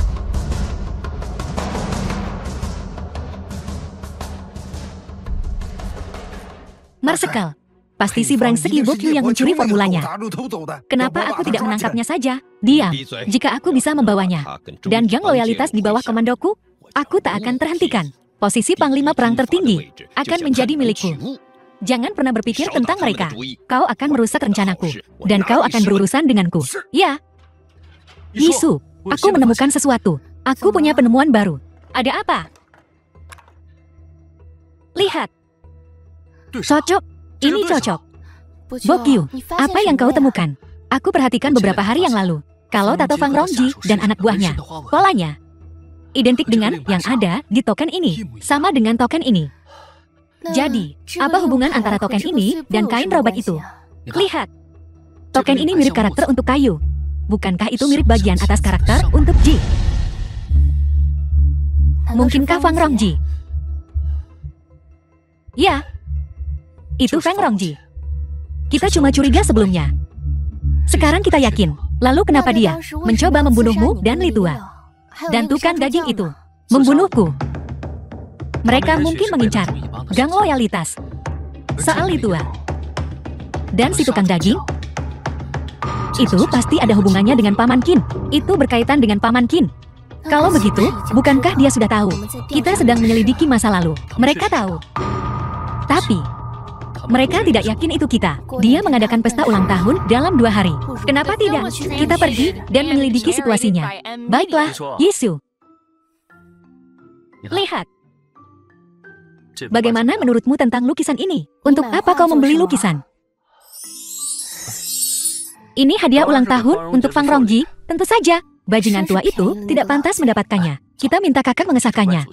Marsikal, pasti si brengsek Liu Bokyu yang mencuri formulanya. Kenapa aku tidak menangkapnya saja? Diam, jika aku bisa membawanya. Dan geng loyalitas di bawah komandoku, aku tak akan terhentikan. Posisi Panglima Perang tertinggi akan menjadi milikku. Jangan pernah berpikir tentang mereka. Kau akan merusak rencanaku. Dan kau akan berurusan denganku. Ya. Yisu, aku menemukan sesuatu. Aku punya penemuan baru. Ada apa? Lihat. Cocok. Ini cocok. Bokyu, apa yang kau temukan? Aku perhatikan beberapa hari yang lalu. Kalau tato Fang Rongji dan anak buahnya, polanya identik dengan yang ada di token ini, sama dengan token ini. Jadi, apa hubungan antara token ini dan kain robek itu? Lihat, token ini mirip karakter untuk kayu. Bukankah itu mirip bagian atas karakter untuk Ji? Mungkinkah Fang Rongji? Ya, itu Fang Rongji. Kita cuma curiga sebelumnya. Sekarang kita yakin. Lalu kenapa dia mencoba membunuhmu dan Litua? Dan tukang daging itu membunuhku. Mereka mungkin mengincar gang loyalitas soal Litua. Dan si tukang daging itu pasti ada hubungannya dengan Paman Qin. Itu berkaitan dengan Paman Qin. Kalau begitu, bukankah dia sudah tahu? Kita sedang menyelidiki masa lalu. Mereka tahu. Tapi mereka tidak yakin itu kita. Dia mengadakan pesta ulang tahun dalam 2 hari. Kenapa tidak? Kita pergi dan menyelidiki situasinya. Baiklah, Yisu. Lihat. Bagaimana menurutmu tentang lukisan ini? Untuk apa kau membeli lukisan? Ini hadiah ulang tahun untuk Fang Rongji. Tentu saja, bajingan tua itu tidak pantas mendapatkannya. Kita minta kakak mengesahkannya.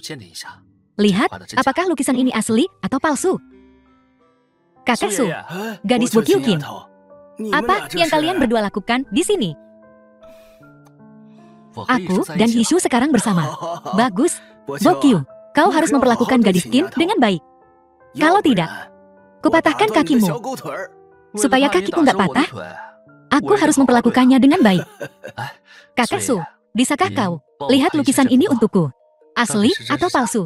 Lihat, apakah lukisan ini asli atau palsu? Kakak Su, gadis Bokyukin. Apa yang kalian berdua lakukan di sini? Aku dan Hishu sekarang bersama. Bagus, Bokyu. Kau harus memperlakukan gadis Qin dengan baik. Kalau tidak, kupatahkan kakimu. Supaya kakiku nggak patah, aku harus memperlakukannya dengan baik. Kakak Su, bisakah kau lihat lukisan ini untukku? Asli atau palsu?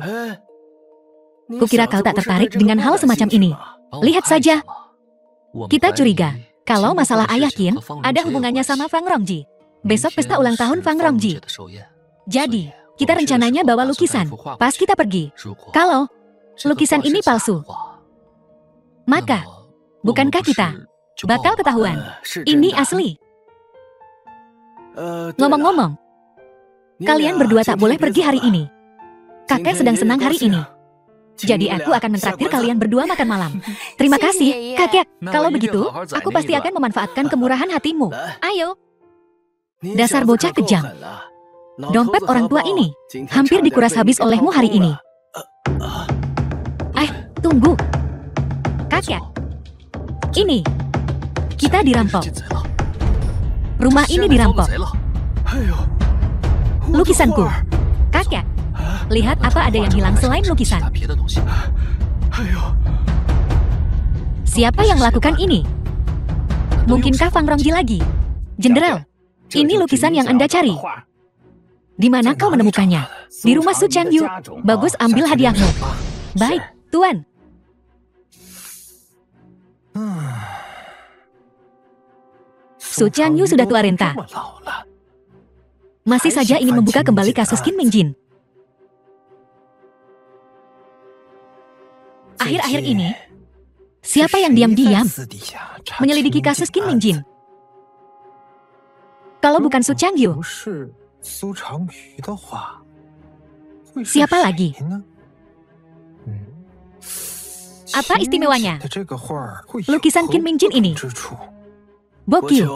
Kukira kau tak tertarik dengan hal semacam ini. Lihat saja. Kita curiga kalau masalah ayah Qin ada hubungannya sama Fang Rongji. Besok pesta ulang tahun Fang Rongji. Jadi, kita rencananya bawa lukisan pas kita pergi. Kalau lukisan ini palsu, maka bukankah kita bakal ketahuan ini asli? Ngomong-ngomong, kalian berdua tak boleh pergi hari ini. Kakek sedang senang hari ini. Jadi aku akan mentraktir kalian berdua makan malam. Terima kasih, kakek. Kalau begitu, aku pasti akan memanfaatkan kemurahan hatimu. Ayo. Dasar bocah kejam. Dompet orang tua ini hampir dikuras habis olehmu hari ini. Tunggu. Kakek. Ini. Kita dirampok. Rumah ini dirampok. Lukisanku. Kakek. Lihat apa ada yang hilang selain lukisan. Siapa yang melakukan ini? Mungkinkah Fang Rongji lagi? Jenderal, ini lukisan yang Anda cari. Di mana kau menemukannya? Di rumah Su Changyu. Bagus, ambil hadiahmu. Baik, Tuan. Su Changyu sudah tua renta. Masih saja ingin membuka kembali kasus Qin Mingjin. Akhir-akhir ini, siapa yang diam-diam menyelidiki kasus Qin Mingjin? Kalau bukan Su Changyu, siapa lagi? Apa istimewanya lukisan Qin Mingjin ini? Bokyu,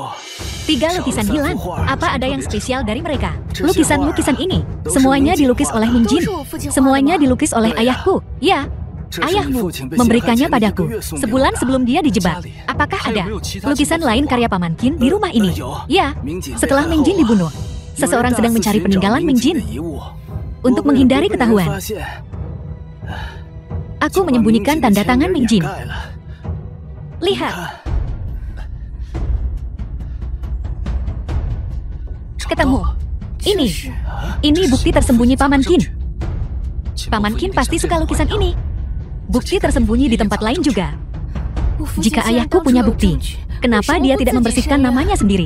3 lukisan hilang. Apa ada yang spesial dari mereka? Lukisan-lukisan ini, semuanya dilukis oleh Mingjin. Semuanya dilukis oleh ayahku. Ya, ayahmu memberikannya padaku sebulan sebelum dia dijebak. Apakah ada lukisan lain karya Paman Qin di rumah ini? Ya, setelah Mingjin dibunuh, seseorang sedang mencari peninggalan Mingjin. Untuk menghindari ketahuan, aku menyembunyikan tanda tangan Mingjin. Lihat. Ketemu. Ini bukti tersembunyi Paman Qin. Paman Qin pasti suka lukisan ini. Bukti tersembunyi di tempat lain juga. Jika ayahku punya bukti, kenapa dia tidak membersihkan namanya sendiri?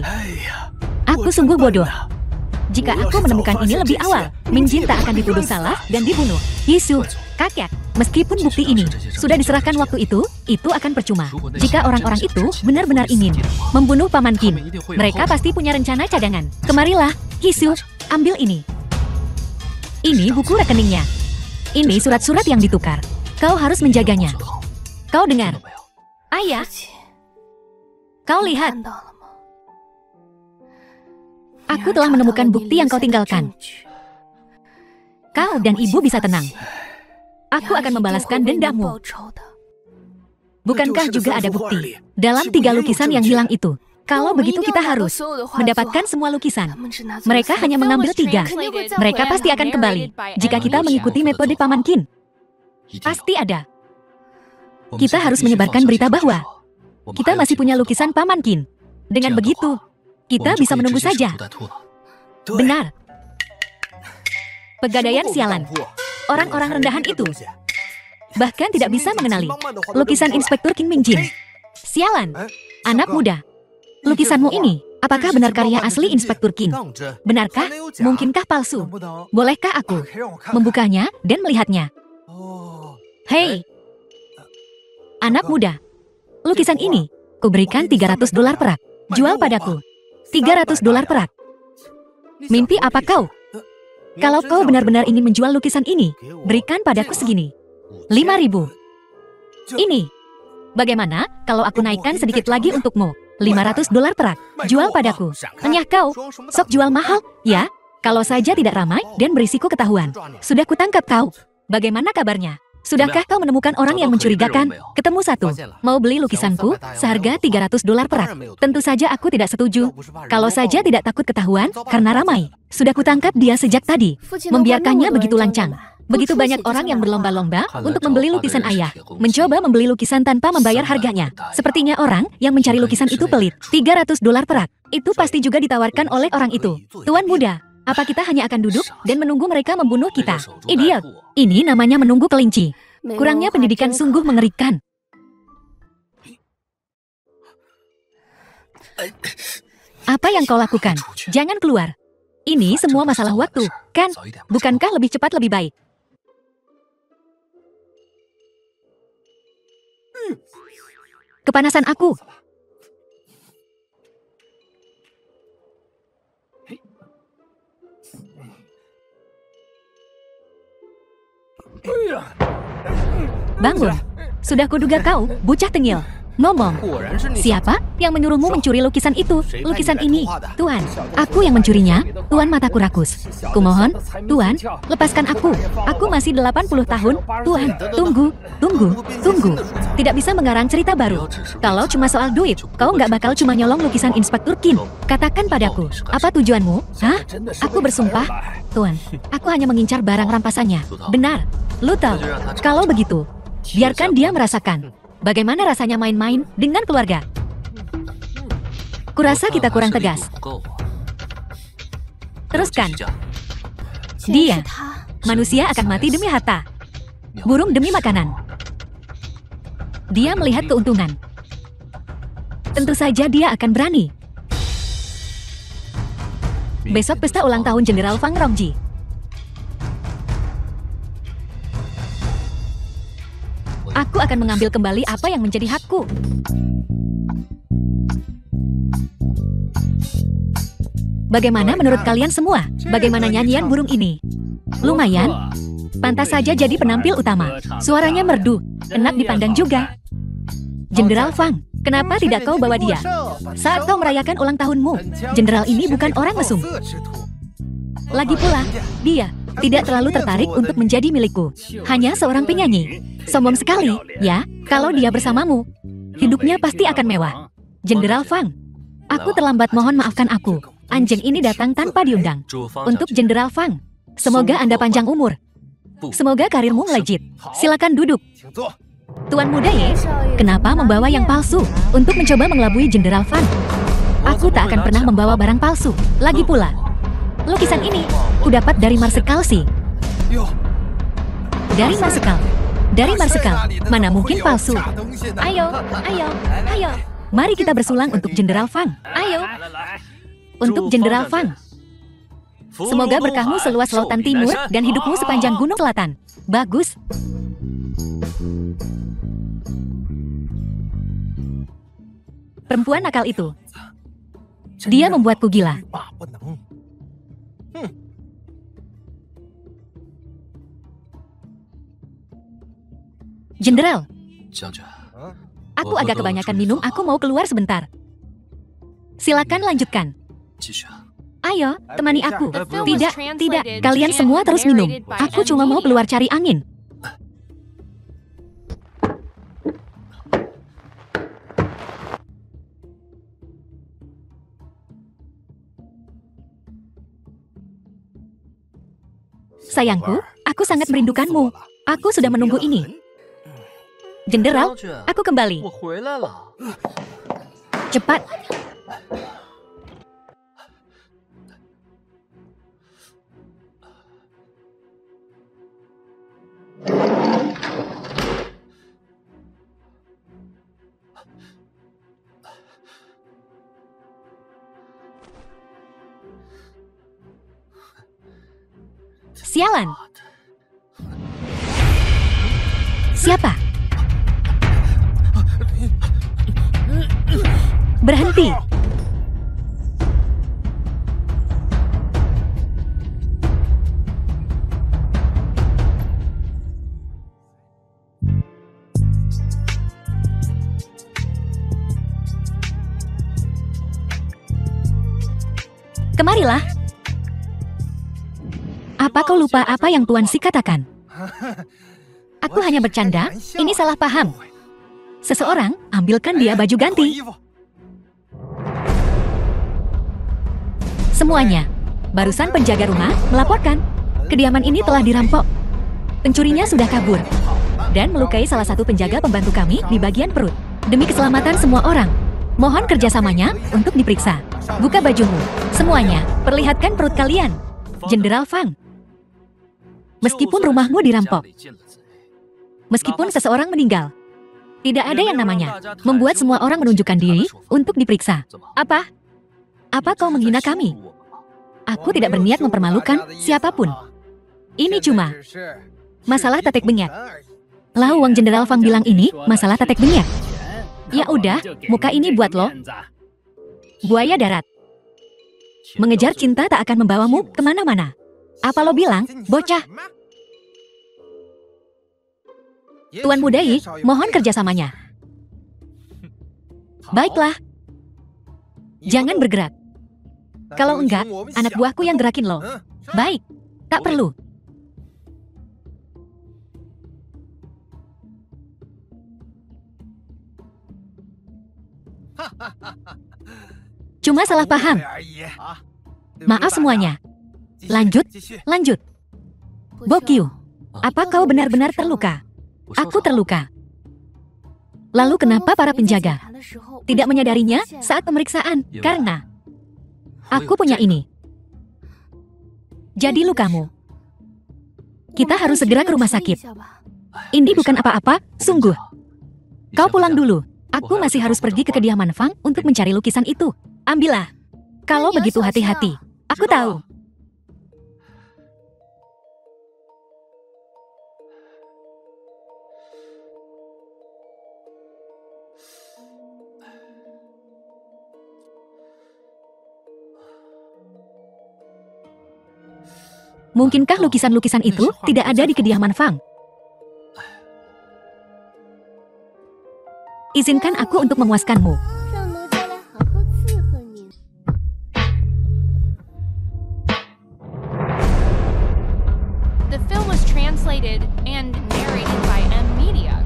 Aku sungguh bodoh. Jika aku menemukan ini lebih awal, Mingjin tak akan dituduh salah dan dibunuh. Yisu, kakek, meskipun bukti ini sudah diserahkan waktu itu akan percuma. Jika orang-orang itu benar-benar ingin membunuh Paman Qin, mereka pasti punya rencana cadangan. Kemarilah, Yisu, ambil ini. Ini buku rekeningnya. Ini surat-surat yang ditukar. Kau harus menjaganya. Kau dengar? Ayah, kau lihat. Aku telah menemukan bukti yang kau tinggalkan. Kau dan ibu bisa tenang. Aku akan membalaskan dendammu. Bukankah juga ada bukti dalam 3 lukisan yang hilang itu? Kalau begitu kita harus mendapatkan semua lukisan. Mereka hanya mengambil 3. Mereka pasti akan kembali jika kita mengikuti metode Paman Qin. Pasti ada. Kita harus menyebarkan berita bahwa kita masih punya lukisan Paman Qin. Dengan begitu, kita bisa menunggu saja. Benar. Pegadaian sialan. Orang-orang rendahan itu bahkan tidak bisa mengenali lukisan Inspektur Qin Mingjin. Sialan. Anak muda. Lukisanmu ini, apakah benar karya asli Inspektur Qin? Benarkah? Mungkinkah palsu? Bolehkah aku membukanya dan melihatnya? Hei, anak muda. Lukisan ini, kuberikan $300 perak. Jual padaku. $300 perak. Mimpi apa kau? Kalau kau benar-benar ingin menjual lukisan ini, berikan padaku segini. 5.000. Ini. Bagaimana kalau aku naikkan sedikit lagi untukmu? $500 perak. Jual padaku. Enyah kau. Sok jual mahal, ya? Kalau saja tidak ramai dan berisiko ketahuan. Sudah kutangkap kau. Bagaimana kabarnya? Sudahkah kau menemukan orang yang mencurigakan? Ketemu 1. Mau beli lukisanku seharga $300 perak. Tentu saja aku tidak setuju. Kalau saja tidak takut ketahuan karena ramai. Sudah kutangkap dia sejak tadi. Membiarkannya begitu lancang. Begitu banyak orang yang berlomba-lomba untuk membeli lukisan ayah. Mencoba membeli lukisan tanpa membayar harganya. Sepertinya orang yang mencari lukisan itu pelit. $300 perak. Itu pasti juga ditawarkan oleh orang itu. Tuan muda, apa kita hanya akan duduk dan menunggu mereka membunuh kita? Idiot. Ini namanya menunggu kelinci. Kurangnya pendidikan sungguh mengerikan. Apa yang kau lakukan? Jangan keluar. Ini semua masalah waktu, kan? Bukankah lebih cepat lebih baik? Kepanasan aku. Bangun. Sudah kuduga kau, bocah tengil. Ngomong. Siapa yang menyuruhmu mencuri lukisan itu? Lukisan ini, Tuan. Aku yang mencurinya. Tuan mataku rakus. Kumohon, Tuan, lepaskan aku. Aku masih 80 tahun. Tuan, tunggu. Tidak bisa mengarang cerita baru. Kalau cuma soal duit, kau nggak bakal cuma nyolong lukisan Inspektur Qin. Katakan padaku, apa tujuanmu? Hah? Aku bersumpah. Tuan, aku hanya mengincar barang rampasannya. Benar. Lu tahu, kalau begitu, biarkan dia merasakan bagaimana rasanya main-main dengan keluarga. Kurasa kita kurang tegas. Teruskan. Dia, manusia akan mati demi harta. Burung demi makanan. Dia melihat keuntungan. Tentu saja dia akan berani. Besok pesta ulang tahun Jenderal Fang Rongji. Aku akan mengambil kembali apa yang menjadi hakku. Bagaimana menurut kalian semua? Bagaimana nyanyian burung ini? Lumayan. Pantas saja jadi penampil utama. Suaranya merdu, enak dipandang juga. Jenderal Fang, kenapa tidak kau bawa dia? Saat kau merayakan ulang tahunmu, jenderal ini bukan orang mesum. Lagi pula, dia tidak terlalu tertarik untuk menjadi milikku. Hanya seorang penyanyi. Sombong sekali, ya, kalau dia bersamamu. Hidupnya pasti akan mewah. Jenderal Fang, aku terlambat, mohon maafkan aku. Anjing ini datang tanpa diundang. Untuk Jenderal Fang, semoga Anda panjang umur. Semoga karirmu melejit. Silakan duduk. Tuan muda Ye, kenapa membawa yang palsu untuk mencoba mengelabui Jenderal Fang? Aku tak akan pernah membawa barang palsu. Lagi pula, lukisan ini kudapat dari Marsekalsi. Dari Marsekal. Mana mungkin palsu? Ayo. Mari kita bersulang untuk Jenderal Fang. Ayo. Untuk Jenderal Fang. Semoga berkahmu seluas lautan timur dan hidupmu sepanjang gunung selatan. Bagus. Perempuan nakal itu. Dia membuatku gila. Jenderal, aku agak kebanyakan minum, aku mau keluar sebentar. Silakan lanjutkan. Ayo, temani aku. Tidak, tidak, kalian semua terus minum. Aku cuma mau keluar cari angin. Sayangku, aku sangat merindukanmu. Aku sudah menunggu ini. Jenderal, aku kembali. Cepat. Sialan. Siapa? Berhenti. Kemarilah. Apa kau lupa apa yang Tuan Si katakan? Aku hanya bercanda, ini salah paham. Seseorang, ambilkan dia baju ganti. Semuanya. Barusan penjaga rumah melaporkan. Kediaman ini telah dirampok. Pencurinya sudah kabur. Dan melukai salah satu penjaga pembantu kami di bagian perut. Demi keselamatan semua orang. Mohon kerjasamanya untuk diperiksa. Buka bajumu. Semuanya, perlihatkan perut kalian. Jenderal Fang. Meskipun rumahmu dirampok, meskipun seseorang meninggal, tidak ada yang namanya membuat semua orang menunjukkan diri untuk diperiksa. Apa? Apa kau menghina kami? Aku tidak berniat mempermalukan siapapun. Ini cuma masalah tetek bengek. Lah uang Jenderal Fang bilang ini masalah tetek bengek. Ya udah, muka ini buat lo. Buaya darat. Mengejar cinta tak akan membawamu kemana-mana. Apa lo bilang, bocah? Tuan Muda Yi, mohon kerjasamanya. Baiklah. Jangan bergerak. Kalau enggak, anak buahku yang gerakin lo. Baik, tak perlu. Cuma salah paham. Maaf semuanya. Lanjut, lanjut. Bokyu, apa kau benar-benar terluka? Aku terluka. Lalu kenapa para penjaga tidak menyadarinya saat pemeriksaan? Karena aku punya ini. Jadi lukamu. Kita harus segera ke rumah sakit. Ini bukan apa-apa, sungguh. Kau pulang dulu. Aku masih harus pergi ke kediaman Fang untuk mencari lukisan itu. Ambillah. Kalau begitu hati-hati. Aku tahu. Mungkinkah lukisan-lukisan itu tidak ada di kediaman Fang? Izinkan aku untuk memuaskanmu. The film was translated and narrated by M Media.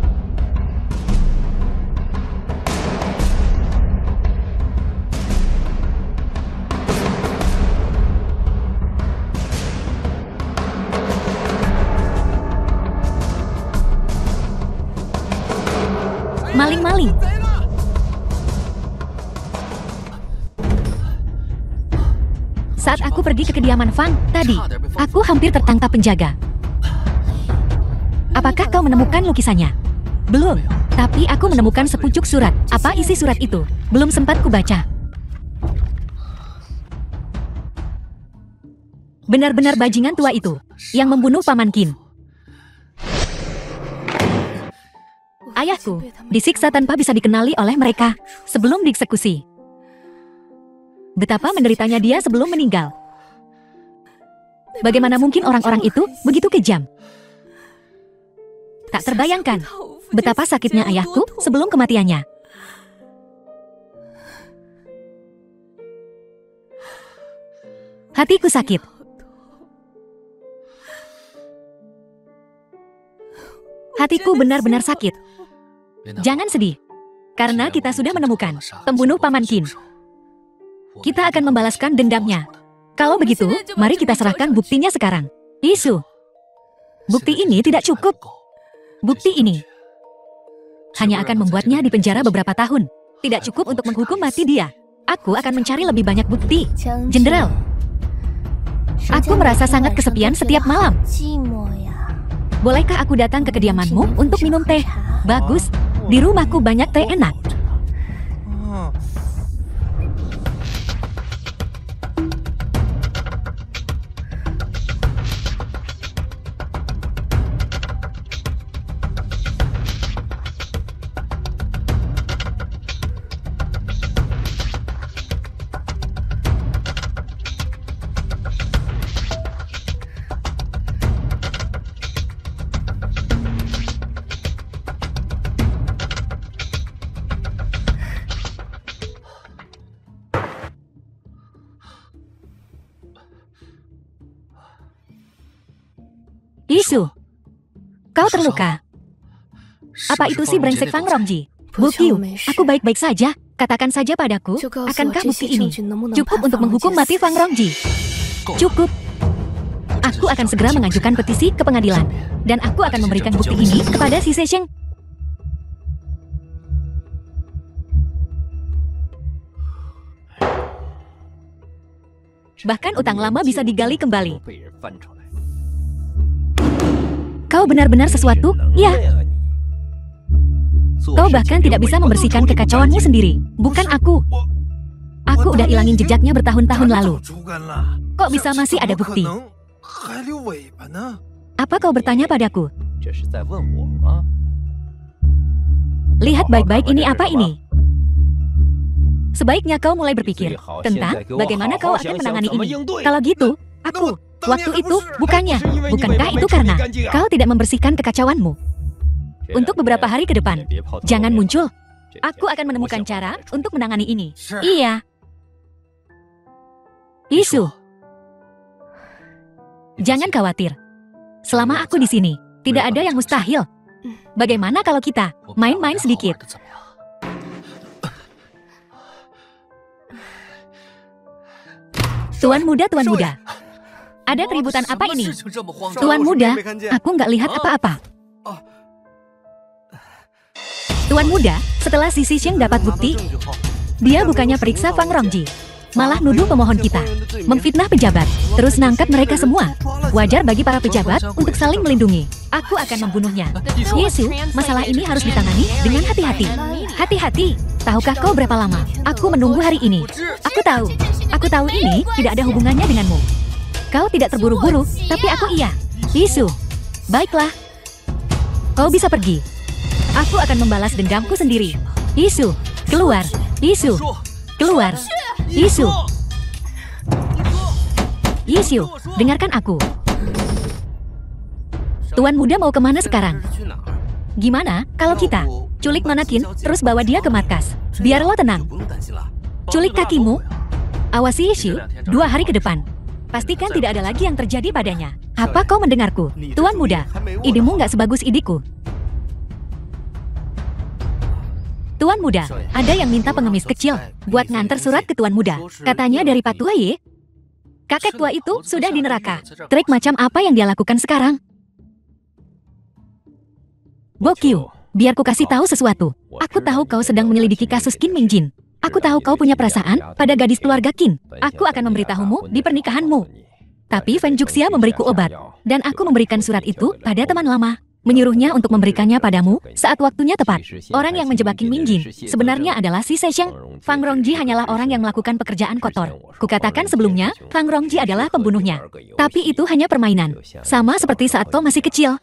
Maling-maling. Saat aku pergi ke kediaman Fang tadi, aku hampir tertangkap penjaga. Apakah kau menemukan lukisannya? Belum, tapi aku menemukan sepucuk surat. Apa isi surat itu? Belum sempat kubaca. Benar-benar bajingan tua itu yang membunuh Paman Qin. Ayahku disiksa tanpa bisa dikenali oleh mereka sebelum dieksekusi. Betapa menderitanya dia sebelum meninggal. Bagaimana mungkin orang-orang itu begitu kejam? Tak terbayangkan betapa sakitnya ayahku sebelum kematiannya. Hatiku sakit. Hatiku benar-benar sakit. Jangan sedih, karena kita sudah menemukan pembunuh Paman Qin. Kita akan membalaskan dendamnya. Kalau begitu, mari kita serahkan buktinya sekarang. Isu. Bukti ini tidak cukup. Bukti ini hanya akan membuatnya dipenjara beberapa tahun. Tidak cukup untuk menghukum mati dia. Aku akan mencari lebih banyak bukti. Jenderal, aku merasa sangat kesepian setiap malam. Bolehkah aku datang ke kediamanmu untuk minum teh? Bagus, di rumahku banyak teh enak. Isu, kau terluka. Apa itu si brengsek Fang Rongji? Bu Qiu, aku baik-baik saja. Katakan saja padaku, akankah bukti ini cukup untuk menghukum mati Fang Rongji? Cukup. Aku akan segera mengajukan petisi ke pengadilan. Dan aku akan memberikan bukti ini kepada si Sesheng. Bahkan utang lama bisa digali kembali. Kau benar-benar sesuatu? Ya. Kau bahkan tidak bisa membersihkan kekacauanmu sendiri. Bukan aku. Aku udah ilangin jejaknya bertahun-tahun lalu. Kok bisa masih ada bukti? Apa kau bertanya padaku? Lihat baik-baik ini apa ini? Sebaiknya kau mulai berpikir tentang bagaimana kau akan menangani ini. Kalau gitu, aku, waktu itu, bukankah itu karena kau tidak membersihkan kekacauanmu? Untuk beberapa hari ke depan, jangan muncul. Aku akan menemukan cara untuk menangani ini. Iya. Isu. Jangan khawatir. Selama aku di sini, tidak ada yang mustahil. Bagaimana kalau kita main-main sedikit? Tuan muda, ada keributan apa ini? Tuan muda, aku nggak lihat apa-apa. Tuan muda, setelah si Sisheng dapat bukti, dia bukannya periksa Fang Rongji, malah nuduh pemohon kita, memfitnah pejabat, terus nangkap mereka semua. Wajar bagi para pejabat untuk saling melindungi. Aku akan membunuhnya. Yesu, masalah ini harus ditangani dengan hati-hati. Hati-hati. Tahukah kau berapa lama aku menunggu hari ini? Aku tahu ini tidak ada hubungannya denganmu. Kau tidak terburu-buru, tapi aku iya. Isu, baiklah. Kau bisa pergi. Aku akan membalas dendamku sendiri. Isu, keluar. Isu, keluar. Isu. Isu, dengarkan aku. Tuan muda mau kemana sekarang? Gimana kalau kita culik Manakin, terus bawa dia ke markas? Biar lo tenang. Culik kakimu? Awasi Isu, 2 hari ke depan. Pastikan tidak ada lagi yang terjadi padanya. Apa kau mendengarku? Tuan muda, idemu nggak sebagus idiku. Tuan muda, ada yang minta pengemis kecil buat nganter surat ke Tuan muda. Katanya dari Pak Tua Ye. Kakek tua itu sudah di neraka. Trik macam apa yang dia lakukan sekarang? Bo Qiu, biar ku kasih tahu sesuatu. Aku tahu kau sedang menyelidiki kasus Qin Mingjin. Aku tahu kau punya perasaan pada gadis keluarga Qin. Aku akan memberitahumu di pernikahanmu. Tapi Fen Juxia memberiku obat, dan aku memberikan surat itu pada teman lama, menyuruhnya untuk memberikannya padamu saat waktunya tepat. Orang yang menjebak Qin Mingjin sebenarnya adalah si Sesheng. Fang Rongji hanyalah orang yang melakukan pekerjaan kotor. Kukatakan sebelumnya, Fang Rongji adalah pembunuhnya. Tapi itu hanya permainan. Sama seperti saat kau masih kecil.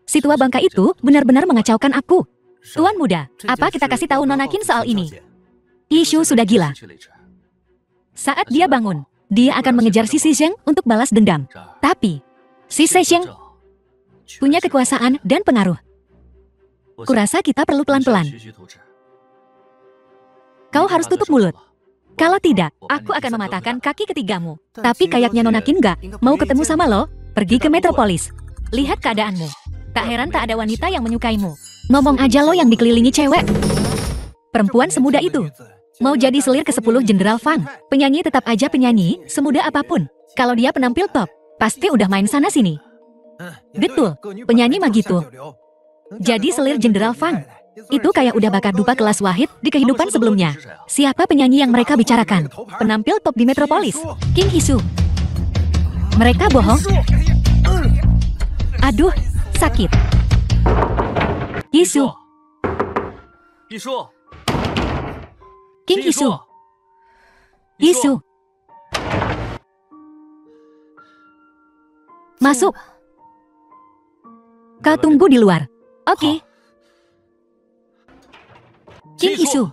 Si tua bangka itu benar-benar mengacaukan aku. Tuan muda, apa kita kasih tahu Nona Qin soal ini? Ishu sudah gila. Saat dia bangun, dia akan mengejar si Sesheng untuk balas dendam. Tapi, si Sesheng punya kekuasaan dan pengaruh. Kurasa kita perlu pelan-pelan. Kau harus tutup mulut. Kalau tidak, aku akan mematahkan kaki ketigamu. Tapi kayaknya Nona Qin nggak mau ketemu sama lo. Pergi ke Metropolis. Lihat keadaanmu. Tak heran tak ada wanita yang menyukaimu. Ngomong aja lo yang dikelilingi cewek. Perempuan semudah itu. Mau jadi selir ke-10 Jenderal Fang. Penyanyi tetap aja penyanyi, semudah apapun. Kalau dia penampil top, pasti udah main sana-sini. Betul, penyanyi mah gitu. Jadi selir Jenderal Fang. Itu kayak udah bakar dupa kelas Wahid di kehidupan sebelumnya. Siapa penyanyi yang mereka bicarakan? Penampil top di Metropolis. King Hisu. Mereka bohong. Aduh, sakit. Hisu. King Hisu. Hisu. Masuk. Kau tunggu di luar. Oke. King Hisu.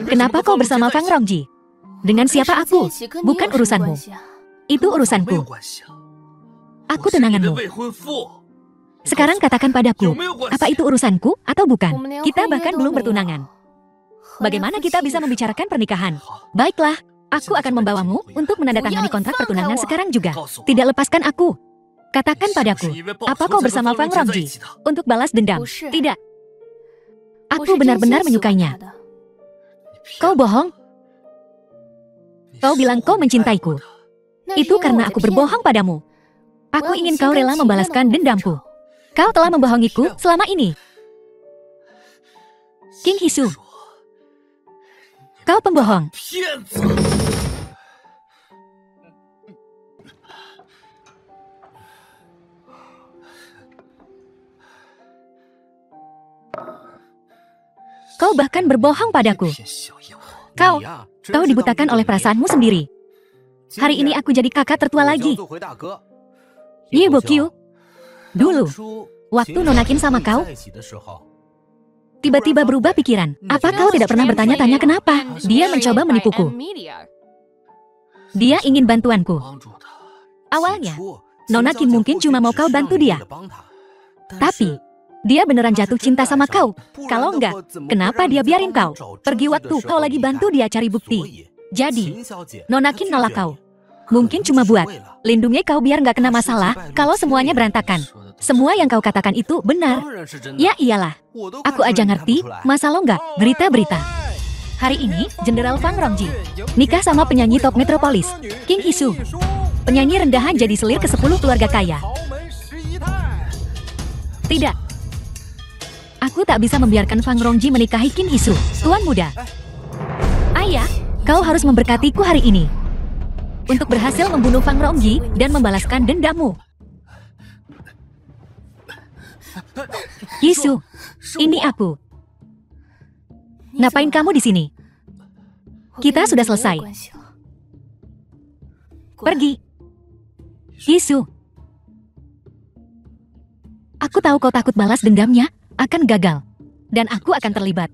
Kenapa kau bersama Fang Rongji? Dengan siapa aku? Bukan urusanmu. Itu urusanku. Aku tunanganmu. Sekarang katakan padaku, apa itu urusanku atau bukan? Kita bahkan belum bertunangan. Bagaimana kita bisa membicarakan pernikahan? Baiklah, aku akan membawamu untuk menandatangani kontrak pertunangan sekarang juga. Tidak lepaskan aku. Katakan padaku, apa kau bersama Fang Rongji? Untuk balas dendam? Tidak. Aku benar-benar menyukainya. Kau bohong. Kau bilang kau mencintaiku. Itu karena aku berbohong padamu. Aku ingin kau rela membalaskan dendamku. Kau telah membohongiku selama ini. King Hisu. Kau pembohong. Kau bahkan berbohong padaku. Kau dibutakan oleh perasaanmu sendiri. Hari ini aku jadi kakak tertua lagi. Ye Bokyu. Dulu, waktu Nona Qin sama kau, tiba-tiba berubah pikiran. Apa kau tidak pernah bertanya-tanya kenapa? Dia mencoba menipuku. Dia ingin bantuanku. Awalnya, Nona Qin mungkin cuma mau kau bantu dia. Tapi, dia beneran jatuh cinta sama kau. Kalau enggak, kenapa dia biarin kau pergi waktu kau lagi bantu dia cari bukti? Jadi, Nona Qin nolak kau. Mungkin cuma buat lindungi kau biar nggak kena masalah kalau semuanya berantakan. Semua yang kau katakan itu benar. Ya iyalah, aku aja ngerti, masa lo nggak berita-berita. Hari ini, Jenderal Fang Rongji nikah sama penyanyi top Metropolis, King Hisu. Penyanyi rendahan jadi selir ke-10 keluarga kaya. Tidak. Aku tak bisa membiarkan Fang Rongji menikahi King Hisu, tuan muda. Ayah, kau harus memberkatiku hari ini. Untuk berhasil membunuh Fang Rongji dan membalaskan dendammu. Hisu, ini aku. Ngapain kamu di sini? Kita sudah selesai. Pergi. Hisu. Aku tahu kau takut balas dendamnya akan gagal, dan aku akan terlibat.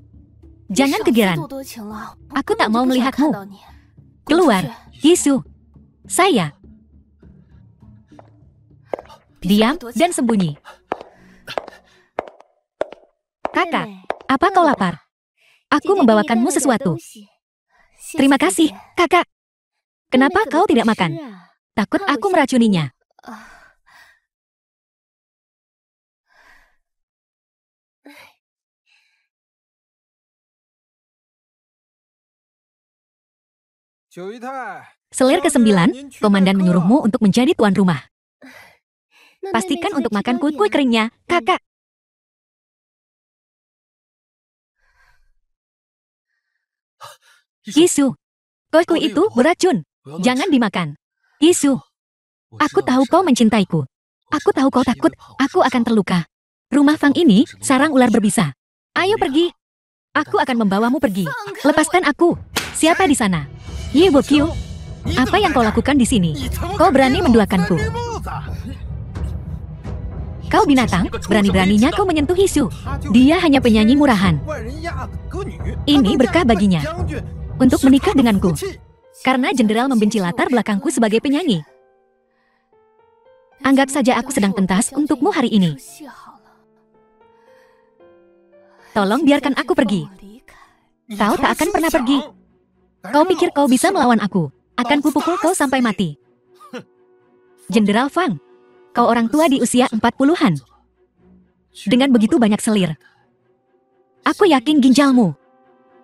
Jangan kegiran. Aku tak mau melihatmu. Keluar, Hisu. Saya. Diam dan sembunyi. Kakak, apa kau lapar? Aku membawakanmu sesuatu. Terima kasih, kakak. Kenapa kau tidak makan? Takut aku meracuninya. Selir ke-9, komandan menyuruhmu untuk menjadi tuan rumah. Pastikan untuk makan kue keringnya, kakak. Hisu, kue itu beracun. Jangan dimakan. Hisu, aku tahu kau mencintaiku. Aku tahu kau takut aku akan terluka. Rumah Fang ini sarang ular berbisa. Ayo pergi. Aku akan membawamu pergi. Lepaskan aku. Siapa di sana? Ye Bokyu, apa yang kau lakukan di sini? Kau berani menduakanku. Kau binatang, berani-beraninya kau menyentuh Hisu. Dia hanya penyanyi murahan. Ini berkah baginya untuk menikah denganku. Karena jenderal membenci latar belakangku sebagai penyanyi. Anggap saja aku sedang pentas untukmu hari ini. Tolong biarkan aku pergi. Kau tak akan pernah pergi. Kau pikir kau bisa melawan aku? Akan kupukul kau sampai mati. Jenderal Fang, kau orang tua di usia 40-an. Dengan begitu banyak selir. Aku yakin ginjalmu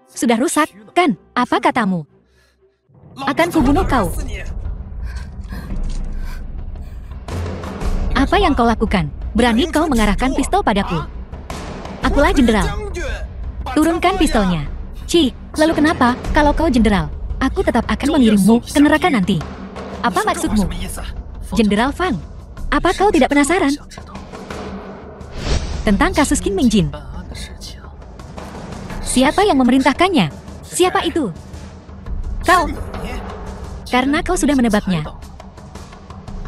sudah rusak, kan? Apa katamu? Akan kubunuh kau. Apa yang kau lakukan? Berani kau mengarahkan pistol padaku? Akulah jenderal. Turunkan pistolnya. Lalu kenapa, kalau kau jenderal, aku tetap akan mengirimmu ke neraka nanti. Apa maksudmu? Jenderal Fang, apa kau tidak penasaran? Tentang kasus Qin Mingjin. Siapa yang memerintahkannya? Siapa itu? Kau. Karena kau sudah menebaknya.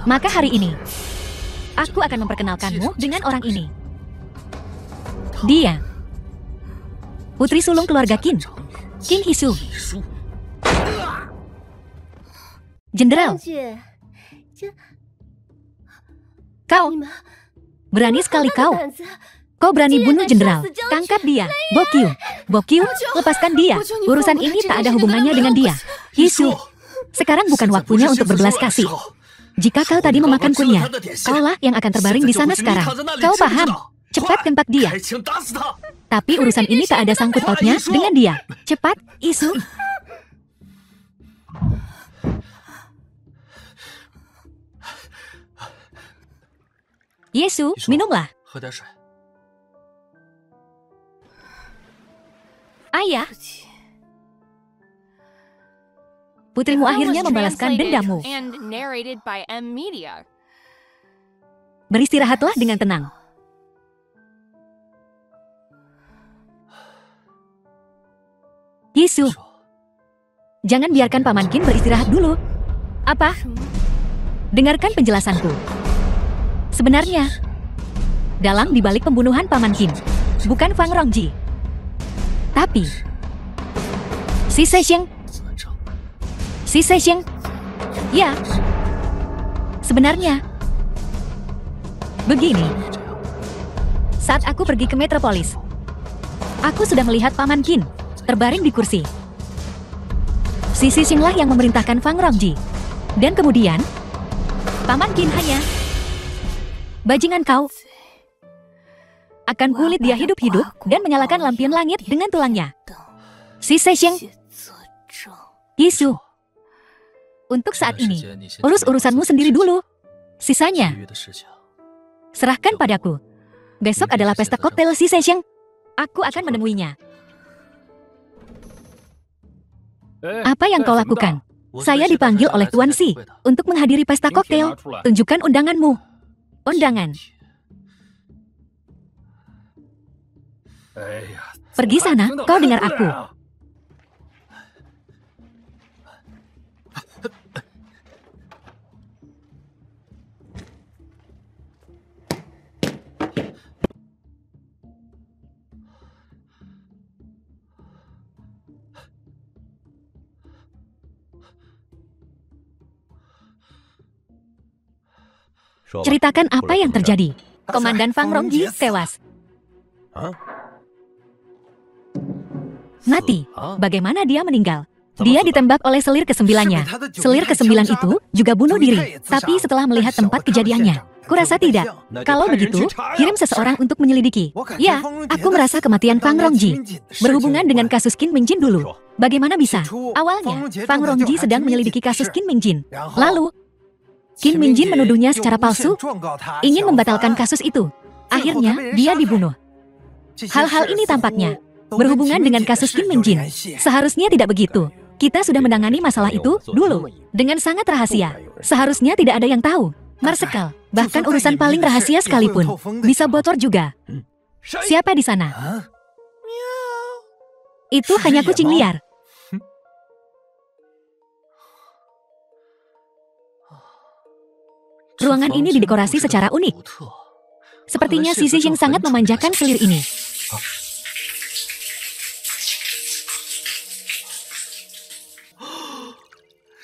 Maka hari ini, aku akan memperkenalkanmu dengan orang ini. Dia putri sulung keluarga Qin, Qin Hisu. Jenderal, kau berani sekali kau. Kau berani bunuh jenderal. Tangkap dia, Bokyu, lepaskan dia. Urusan ini tak ada hubungannya dengan dia. Hisu, sekarang bukan waktunya untuk berbelas kasih. Jika kau tadi memakan kunyah, kaulah yang akan terbaring di sana sekarang. Kau paham? Cepat tembak dia. Tapi urusan ini tak ada sangkut pautnya dengan dia. Cepat, Isu. Yesu, minumlah. Ayah. Putrimu akhirnya membalaskan dendamu. And narrated by M Media. Beristirahatlah dengan tenang. Yesu, jangan biarkan Paman Qin beristirahat dulu. Apa? Dengarkan penjelasanku. Sebenarnya, dalang dibalik pembunuhan Paman Qin bukan Fang Rongji, tapi Si Sesheng. Ya, sebenarnya begini. Saat aku pergi ke Metropolis, aku sudah melihat Paman Qin terbaring di kursi. Si Seshenglah yang memerintahkan Fang Rongji. Dan kemudian, Paman Qin hanya bajingan kau. Akan kulit dia hidup-hidup dan menyalakan lampion langit dengan tulangnya. Si Sesheng. Yesu. Untuk saat ini, urus urusanmu sendiri dulu. Sisanya, serahkan padaku. Besok adalah pesta koktail Si Sesheng. Aku akan menemuinya. Apa yang kau lakukan? Saya dipanggil oleh Tuan Si untuk menghadiri pesta koktail. Tunjukkan undanganmu. Undangan. Pergi sana, kau dengar aku. Ceritakan apa yang terjadi. Komandan Fang Rongji tewas. Mati. Bagaimana dia meninggal? Dia ditembak oleh selir ke-9-nya. Selir ke-9 itu juga bunuh diri. Tapi setelah melihat tempat kejadiannya, kurasa tidak. Kalau begitu, kirim seseorang untuk menyelidiki. Ya, aku merasa kematian Fang Rongji berhubungan dengan kasus Qin Mingjin dulu. Bagaimana bisa? Awalnya, Fang Rongji sedang menyelidiki kasus Qin Mingjin. Lalu, Qin Mingjin menuduhnya secara palsu, ingin membatalkan kasus itu. Akhirnya, dia dibunuh. Hal-hal ini tampaknya berhubungan dengan kasus Qin Mingjin. Seharusnya tidak begitu. Kita sudah menangani masalah itu dulu, dengan sangat rahasia. Seharusnya tidak ada yang tahu. Marsekal, bahkan urusan paling rahasia sekalipun, bisa bocor juga. Siapa di sana? Itu hanya kucing liar. Ruangan ini didekorasi secara unik. Sepertinya Si Sesheng sangat memanjakan selir ini.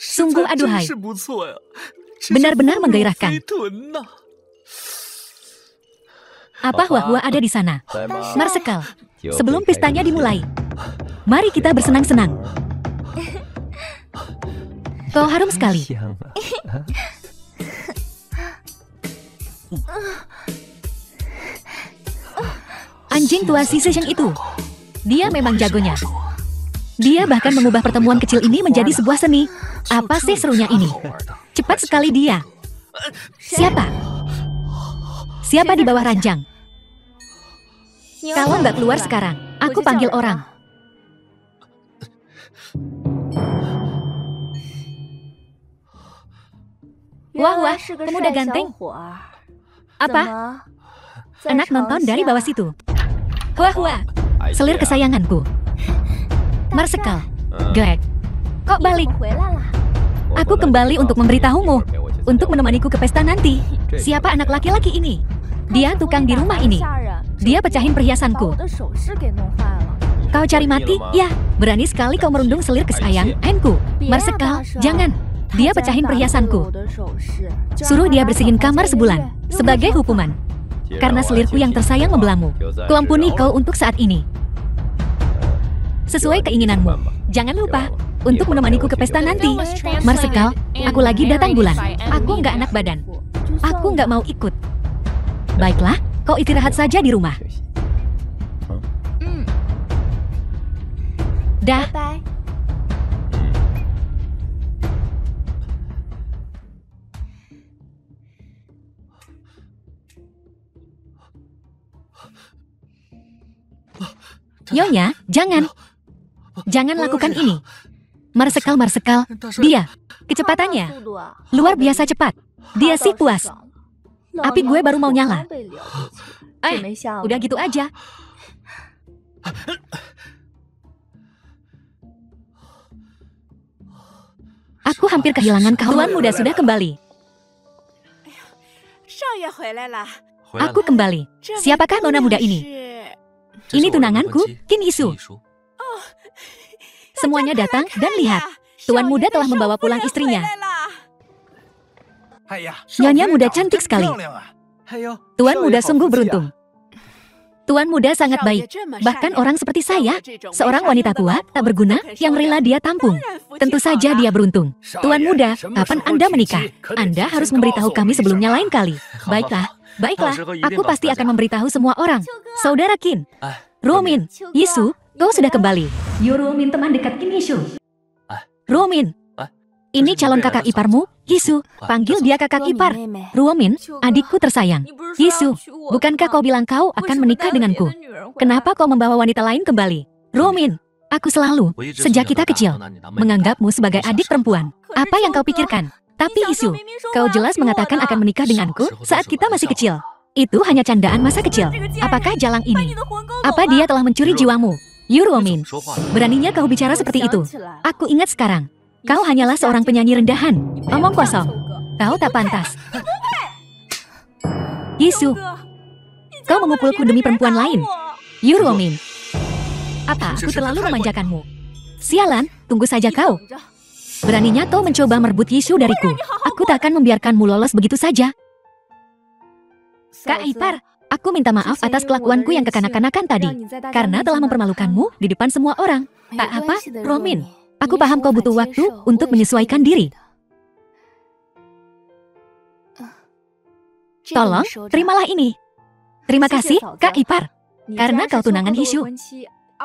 Sungguh aduhai. Benar-benar menggairahkan. Apa Hua-Hua ada di sana? Marsekal, sebelum pestanya dimulai, mari kita bersenang-senang. Kau harum sekali. Anjing tua si Sheng itu. Dia memang jagonya. Dia bahkan mengubah pertemuan kecil ini menjadi sebuah seni. Apa sih serunya ini? Cepat sekali dia. Siapa? Siapa di bawah ranjang? Kalau nggak keluar sekarang, aku panggil orang. Wah, pemuda ganteng. Apa? Anak nonton dari bawah situ. Wah, selir kesayanganku. Marsekal, Greg, kok balik? Aku kembali untuk memberitahumu, untuk menemaniku ke pesta nanti. Siapa anak laki-laki ini? Dia tukang di rumah ini. Dia pecahin perhiasanku. Kau cari mati? Ya, berani sekali kau merundung selir kesayanganku. Marsekal, jangan. Dia pecahin perhiasanku. Suruh dia bersihin kamar sebulan, sebagai hukuman. Karena selirku yang tersayang membelamu. Kuampuni kau untuk saat ini. Sesuai keinginanmu. Jangan lupa, untuk menemaniku ke pesta nanti. Marsekal, aku lagi datang bulan. Aku nggak anak badan. Aku nggak mau ikut. Baiklah, kau istirahat saja di rumah. Dah. Nyonya, jangan. Jangan lakukan ini. Marsekal, dia. Kecepatannya luar biasa cepat. Dia sih puas. Api gue baru mau nyala. Udah gitu aja. Aku hampir kehilangan kau. Tuan muda sudah kembali. Aku kembali. Siapakah nona muda ini? Ini tunanganku, Qin Yisu. Semuanya datang dan lihat. Tuan muda telah membawa pulang istrinya. Nyonya muda cantik sekali. Tuan muda sungguh beruntung. Tuan muda sangat baik. Bahkan orang seperti saya, seorang wanita tua, tak berguna, yang rela dia tampung. Tentu saja dia beruntung. Tuan muda, kapan Anda menikah? Anda harus memberitahu kami sebelumnya lain kali. Baiklah, aku pasti akan memberitahu semua orang. Saudara Qin, Ruomin, Yisu, kau sudah kembali. Yu Ruomin teman dekat Qin Yisu. Ruomin, ini calon kakak iparmu, Yisu. Panggil dia kakak ipar. Ruomin, adikku tersayang. Yisu, bukankah kau bilang kau akan menikah denganku? Kenapa kau membawa wanita lain kembali? Ruomin, aku selalu, sejak kita kecil, menganggapmu sebagai adik perempuan. Apa yang kau pikirkan? Tapi Yisu, kau jelas mengatakan akan menikah denganku saat kita masih kecil. Itu hanya candaan masa kecil. Apakah jalang ini? Apa dia telah mencuri jiwamu? Yu Ruomin, beraninya kau bicara seperti itu. Aku ingat sekarang. Kau hanyalah seorang penyanyi rendahan. Omong kosong. Kau tak pantas. Yisu, kau memukulku demi perempuan lain. Yu Ruomin, apa aku terlalu memanjakanmu? Sialan, tunggu saja kau. Beraninya kau mencoba merebut Yisu dariku. Aku tak akan membiarkanmu lolos begitu saja. Kak Ipar, aku minta maaf atas kelakuanku yang kekanak-kanakan tadi. Karena telah mempermalukanmu di depan semua orang. Tak apa, Ruomin. Aku paham kau butuh waktu untuk menyesuaikan diri. Tolong, terimalah ini. Terima kasih, Kak Ipar. Karena kau tunangan Yisu.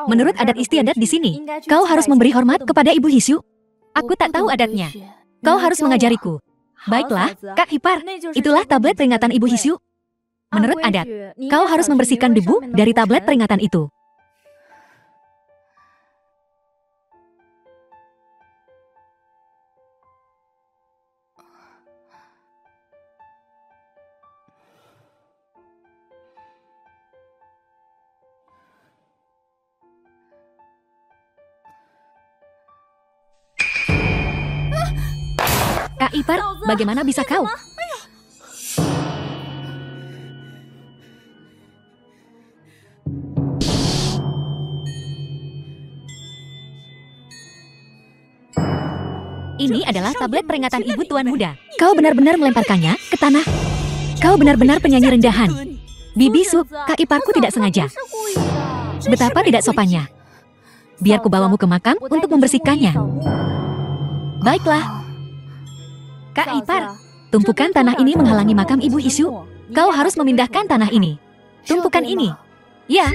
Menurut adat istiadat di sini, kau harus memberi hormat kepada Ibu Yisu. Aku tak tahu adatnya. Kau harus mengajariku. Baiklah, Kak Ipar, itulah tablet peringatan Ibu Yisu. Menurut adat, kau harus membersihkan debu dari tablet peringatan itu. Kak Ipar, bagaimana bisa kau? Ini adalah tablet peringatan ibu tuan muda. Kau benar-benar melemparkannya ke tanah. Kau benar-benar penyanyi rendahan. Bibi Su, Kak Iparku tidak sengaja. Betapa tidak sopannya. Biar ku bawamu ke makam untuk membersihkannya. Baiklah, Kakak ipar, tumpukan tanah ini menghalangi makam Ibu Yishu. Kau harus memindahkan tanah ini. Tumpukan ini. Ya,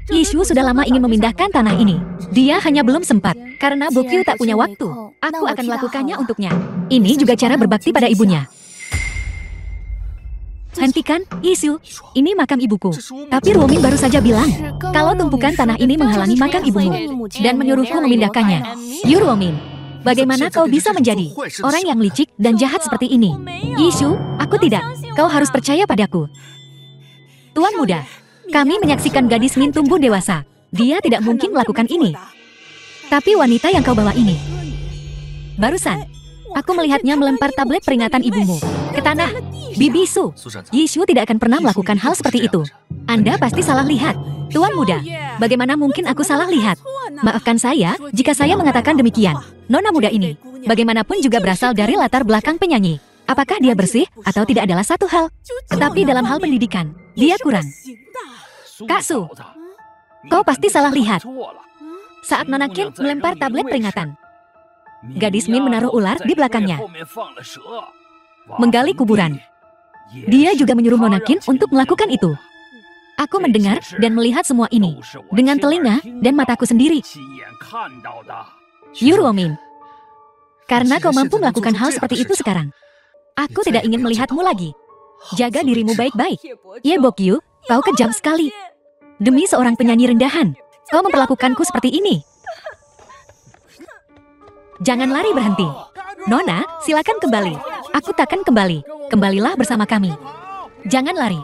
Yishu sudah lama ingin memindahkan tanah ini. Dia hanya belum sempat, karena Bokyu tak punya waktu. Aku akan melakukannya untuknya. Ini juga cara berbakti pada ibunya. Hentikan, Yishu. Ini makam ibuku. Tapi Ruomin baru saja bilang, kalau tumpukan tanah ini menghalangi makam ibumu, dan menyuruhku memindahkannya. Yu Ruomin, bagaimana kau bisa menjadi orang yang licik dan jahat seperti ini? Yishu, aku tidak. Kau harus percaya padaku. Tuan muda, kami menyaksikan gadis Min tumbuh dewasa. Dia tidak mungkin melakukan ini. Tapi wanita yang kau bawa ini. Barusan, aku melihatnya melempar tablet peringatan ibumu ke tanah. Bibi Su, Yishu tidak akan pernah melakukan hal seperti itu. Anda pasti salah lihat. Tuan muda, bagaimana mungkin aku salah lihat? Maafkan saya jika saya mengatakan demikian. Nona muda ini, bagaimanapun juga berasal dari latar belakang penyanyi. Apakah dia bersih atau tidak adalah satu hal. Tetapi dalam hal pendidikan, dia kurang. Kak Su, kau pasti salah lihat. Saat Nona Qin melempar tablet peringatan, gadis Min menaruh ular di belakangnya, menggali kuburan. Dia juga menyuruh Nona Qin untuk melakukan itu. Aku mendengar dan melihat semua ini dengan telinga dan mataku sendiri. Yu Ruomin, karena kau mampu melakukan hal seperti itu sekarang, aku tidak ingin melihatmu lagi. Jaga dirimu baik-baik. Ye Bokyu, kau kejam sekali. Demi seorang penyanyi rendahan, kau memperlakukanku seperti ini. Jangan lari berhenti. Nona, silakan kembali. Aku takkan kembali. Kembalilah bersama kami. Jangan lari.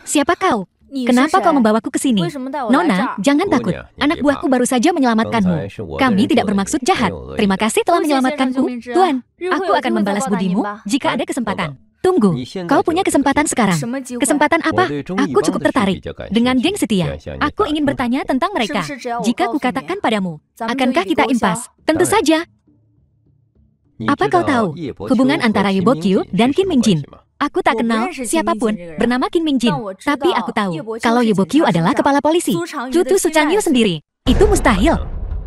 Siapa kau? Kenapa kau membawaku ke sini? Nona, jangan takut. Anak buahku baru saja menyelamatkanmu. Kami tidak bermaksud jahat. Terima kasih telah menyelamatkanku, Tuan. Aku akan membalas budimu jika ada kesempatan. Tunggu, kau punya kesempatan sekarang. Kesempatan apa? Aku cukup tertarik dengan geng setia. Aku ingin bertanya tentang mereka. Jika kukatakan padamu, akankah kita impas? Tentu saja. Apa kau tahu hubungan antara Ye Bokyu dan Kim Mingjin? Aku tak kenal siapapun bernama Kim Mingjin. Tapi aku tahu kalau Ye Bokyu adalah kepala polisi. Cucu Su Changyu sendiri. Itu mustahil.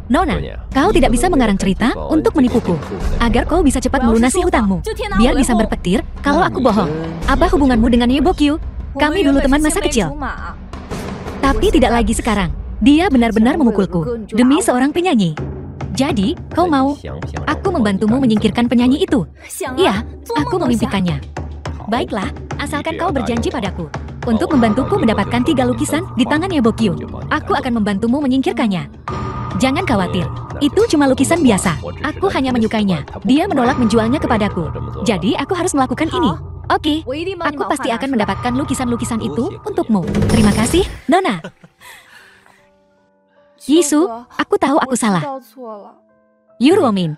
Nona, kau tidak bisa mengarang cerita untuk menipuku, agar kau bisa cepat melunasi hutangmu. Biar bisa berpetir kalau aku bohong. Apa hubunganmu dengan Ye Bokyu? Kami dulu teman masa kecil. Tapi tidak lagi sekarang. Dia benar-benar memukulku demi seorang penyanyi. Jadi, kau mau aku membantumu menyingkirkan penyanyi itu? Iya, aku memimpikannya. Baiklah, asalkan kau berjanji padaku untuk membantuku mendapatkan 3 lukisan di tangan Ye Bokyu. Aku akan membantumu menyingkirkannya. Jangan khawatir, itu cuma lukisan biasa. Aku hanya menyukainya. Dia menolak menjualnya kepadaku. Jadi aku harus melakukan ini. Oke, aku pasti akan mendapatkan lukisan-lukisan itu untukmu. Terima kasih, Nona. Yishu, aku tahu aku salah. Yu Ruomin,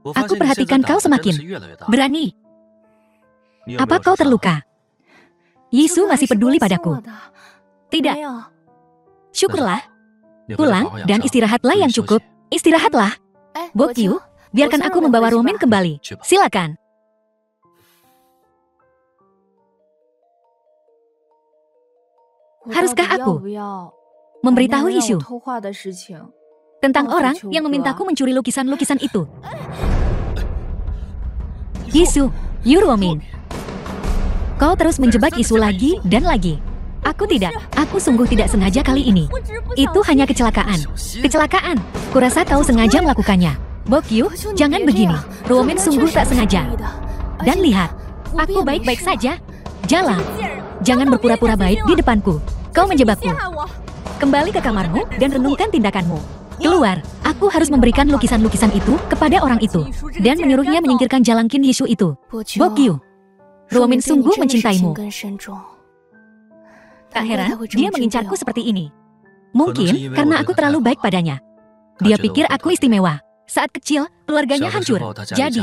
aku perhatikan kau semakin berani. Apa kau terluka? Yishu masih peduli padaku. Tidak. Syukurlah. Pulang dan istirahatlah yang cukup. Istirahatlah. Bokyu, biarkan aku membawa Ruomin kembali. Silakan. Haruskah aku memberitahu Yishu tentang orang yang memintaku mencuri lukisan-lukisan itu? Yishu, Yu Ruomin, kau terus menjebak Yishu lagi dan lagi. Aku tidak. Aku sungguh tidak sengaja kali ini. Itu hanya kecelakaan. Kecelakaan. Kurasa kau sengaja melakukannya. Bokyu, jangan begini. Ruomin sungguh tak sengaja. Dan lihat, aku baik-baik saja. Jalan. Jangan berpura-pura baik di depanku. Kau menjebakku. Kembali ke kamarmu dan renungkan tindakanmu. Keluar. Aku harus memberikan lukisan-lukisan itu kepada orang itu dan menyuruhnya menyingkirkan Jalangkin Yishu itu. Bokyu, Ruomin sungguh mencintaimu. Tak heran dia mengincarku seperti ini. Mungkin karena aku terlalu baik padanya. Dia pikir aku istimewa. Saat kecil, keluarganya hancur. Jadi,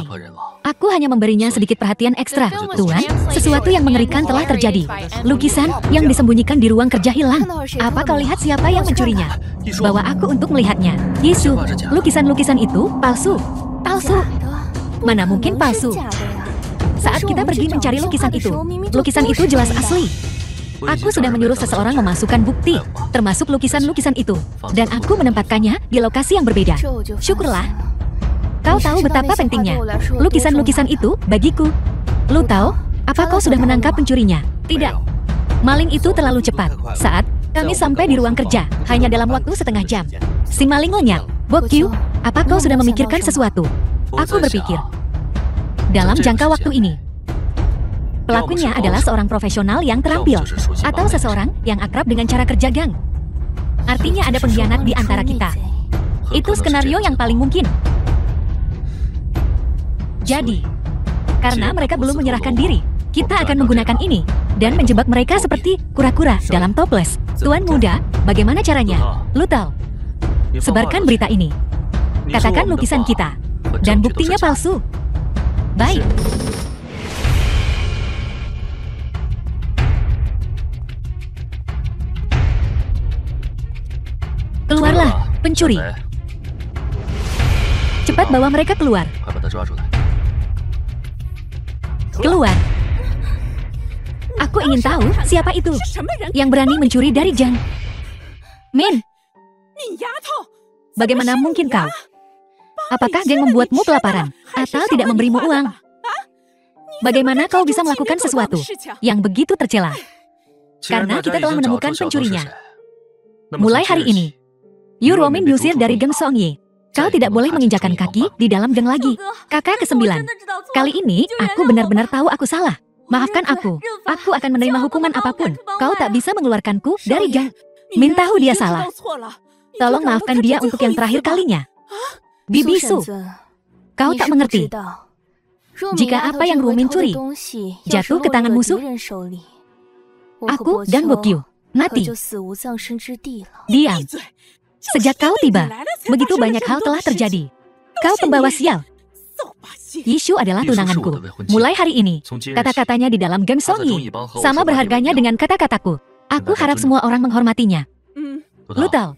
aku hanya memberinya sedikit perhatian ekstra. Tuan, sesuatu yang mengerikan telah terjadi. Lukisan yang disembunyikan di ruang kerja hilang. Apa kau lihat siapa yang mencurinya? Bawa aku untuk melihatnya. Yishu, lukisan-lukisan itu palsu. Palsu. Mana mungkin palsu? Saat kita pergi mencari lukisan itu jelas asli. Aku sudah menyuruh seseorang memasukkan bukti, termasuk lukisan-lukisan itu. Dan aku menempatkannya di lokasi yang berbeda. Syukurlah. Kau tahu betapa pentingnya lukisan-lukisan itu bagiku. Lu tahu, apa kau sudah menangkap pencurinya? Tidak. Maling itu terlalu cepat. Saat kami sampai di ruang kerja, hanya dalam waktu setengah jam. Si maling lenyap. Bokyu, apa kau sudah memikirkan sesuatu? Aku berpikir. Dalam jangka waktu ini, pelakunya adalah seorang profesional yang terampil, atau seseorang yang akrab dengan cara kerja gang. Artinya ada pengkhianat di antara kita. Itu skenario yang paling mungkin. Jadi, karena mereka belum menyerahkan diri, kita akan menggunakan ini dan menjebak mereka seperti kura-kura dalam toples. Tuan muda, bagaimana caranya? Lu tahu? Sebarkan berita ini. Katakan lukisan kita. Dan buktinya palsu. Baik. Keluarlah, pencuri. Cepat bawa mereka keluar. Keluar. Aku ingin tahu siapa itu yang berani mencuri dari Jang. Min, bagaimana mungkin kau? Apakah geng membuatmu kelaparan atau tidak memberimu uang? Bagaimana kau bisa melakukan sesuatu yang begitu tercela? Karena kita telah menemukan pencurinya. Mulai hari ini, Yu Romin diusir dari geng Songyi. Kau tidak boleh menginjakan kaki di dalam geng lagi. Kakak ke-9. Kali ini, aku benar-benar tahu aku salah. Maafkan aku. Aku akan menerima hukuman apapun. Kau tak bisa mengeluarkanku dari geng. Min tahu dia salah. Tolong maafkan dia untuk yang terakhir kalinya. Bibi Su, kau tak mengerti. Jika apa yang Rumin curi jatuh ke tangan musuh, aku dan Bokyu mati. Diam. Sejak kau tiba, begitu banyak hal telah terjadi. Kau pembawa sial. Yishu adalah tunanganku. Mulai hari ini, kata-katanya di dalam geng Songyi sama berharganya dengan kata-kataku. Aku harap semua orang menghormatinya. Lu tahu?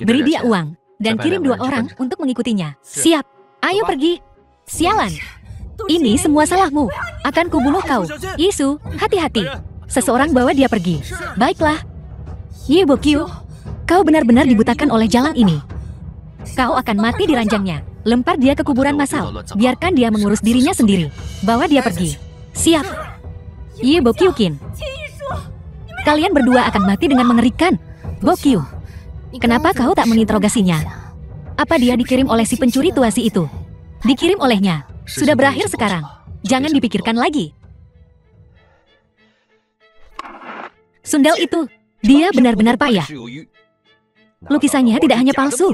Beri dia uang dan kirim 2 orang untuk mengikutinya. Siap. Ayo pergi. Sialan. Ini semua salahmu. Akan kubunuh kau. Yishu, hati-hati. Seseorang bawa dia pergi. Baiklah. Ye Bokyu, kau benar-benar dibutakan oleh jalan ini. Kau akan mati di ranjangnya. Lempar dia ke kuburan massal. Biarkan dia mengurus dirinya sendiri. Bawa dia pergi. Siap. Ye Bokyu Kin. Kalian berdua akan mati dengan mengerikan. Bokyu, kenapa kau tak menginterogasinya? Apa dia dikirim oleh si pencuri tuasi itu? Dikirim olehnya. Sudah berakhir sekarang. Jangan dipikirkan lagi. Sundel itu, dia benar-benar payah. Lukisannya tidak hanya palsu,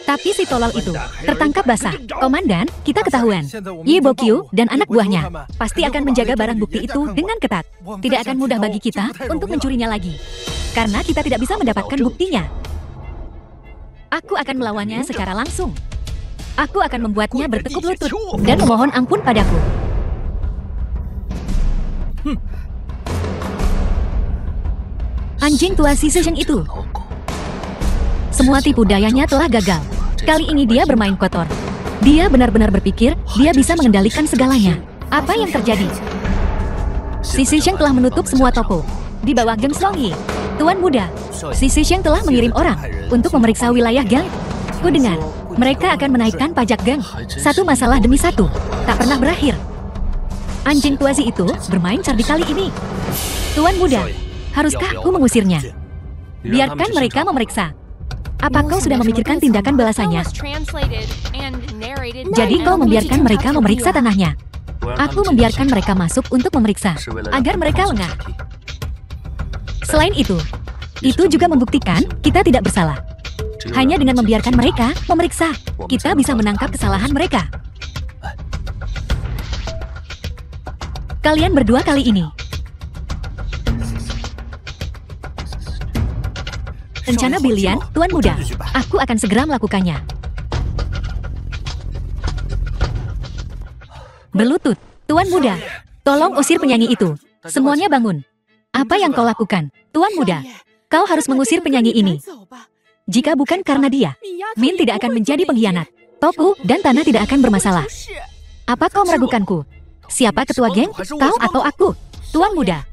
tapi si tolol itu tertangkap basah. Komandan, kita ketahuan. Ye Bokyu dan anak buahnya pasti akan menjaga barang bukti itu dengan ketat. Tidak akan mudah bagi kita untuk mencurinya lagi. Karena kita tidak bisa mendapatkan buktinya. Aku akan melawannya secara langsung. Aku akan membuatnya bertekuk lutut dan memohon ampun padaku. Anjing tua si Sejeng itu. Semua tipu dayanya telah gagal. Kali ini dia bermain kotor. Dia benar-benar berpikir dia bisa mengendalikan segalanya. Apa yang terjadi? Si Sejeng telah menutup semua toko di bawah geng Songyi. Tuan muda, si Sejeng telah mengirim orang untuk memeriksa wilayah gang. Ku dengar, mereka akan menaikkan pajak gang. Satu masalah demi satu, tak pernah berakhir. Anjing tua si itu bermain cerdik kali ini. Tuan muda, haruskah aku mengusirnya? Biarkan mereka memeriksa. Apa kau sudah memikirkan tindakan balasannya? Jadi kau membiarkan mereka memeriksa tanahnya. Aku membiarkan mereka masuk untuk memeriksa, agar mereka lengah. Selain itu juga membuktikan kita tidak bersalah. Hanya dengan membiarkan mereka memeriksa, kita bisa menangkap kesalahan mereka. Kalian berdua kali ini. Rencana Billion, Tuan Muda. Aku akan segera melakukannya. Berlutut, Tuan Muda. Tolong usir penyanyi itu. Semuanya bangun. Apa yang kau lakukan, Tuan Muda? Kau harus mengusir penyanyi ini. Jika bukan karena dia, Min tidak akan menjadi pengkhianat. Topu dan tanah tidak akan bermasalah. Apa kau meragukanku? Siapa ketua geng? Kau atau aku? Tuan Muda.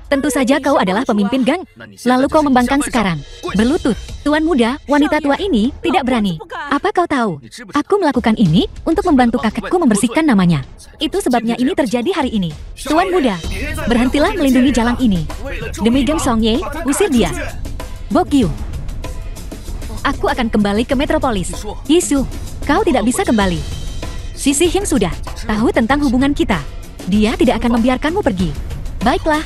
Tentu saja kau adalah pemimpin gang. Lalu kau membangkang sekarang. Berlutut. Tuan muda, wanita tua ini tidak berani. Apa kau tahu? Aku melakukan ini untuk membantu kakekku membersihkan namanya. Itu sebabnya ini terjadi hari ini. Tuan muda, berhentilah melindungi jalan ini. Demi Geng Songye, usir dia. Bokyu. Aku akan kembali ke Metropolis. Yisu, kau tidak bisa kembali. Sisi Him sudah tahu tentang hubungan kita. Dia tidak akan membiarkanmu pergi. Baiklah.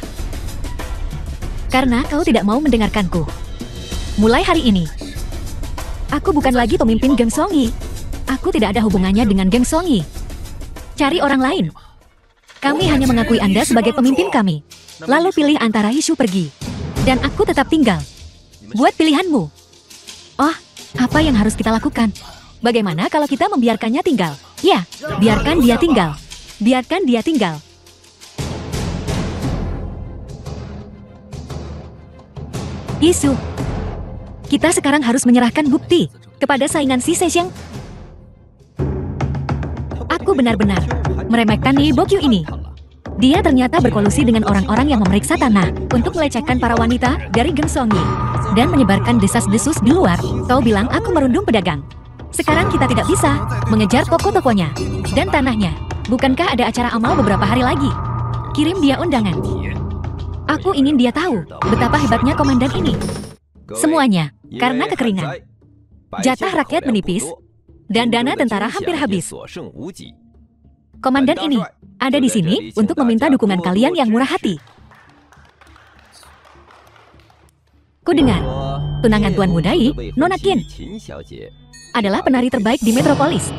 Karena kau tidak mau mendengarkanku. Mulai hari ini, aku bukan lagi pemimpin Geng Songyi. Aku tidak ada hubungannya dengan Geng Songyi. Cari orang lain. Kami hanya mengakui Anda sebagai pemimpin kami. Lalu pilih antara Yisu pergi dan aku tetap tinggal. Buat pilihanmu. Oh, apa yang harus kita lakukan? Bagaimana kalau kita membiarkannya tinggal? Ya, biarkan dia tinggal. Biarkan dia tinggal. Yisu, kita sekarang harus menyerahkan bukti kepada saingan si Sesheng. Aku benar-benar meremehkan Yi Bokyu ini. Dia ternyata berkolusi dengan orang-orang yang memeriksa tanah untuk melecehkan para wanita dari Geng Songyi dan menyebarkan desas-desus di luar. Kau bilang aku merundung pedagang. Sekarang kita tidak bisa mengejar toko-tokonya dan tanahnya. Bukankah ada acara amal beberapa hari lagi? Kirim dia undangan. Aku ingin dia tahu betapa hebatnya komandan ini. Semuanya karena kekeringan. Jatah rakyat menipis dan dana tentara hampir habis. Komandan ini ada di sini untuk meminta dukungan kalian yang murah hati. Kudengar, tunangan Tuan Muda Yi, Nona Qin, adalah penari terbaik di Metropolis.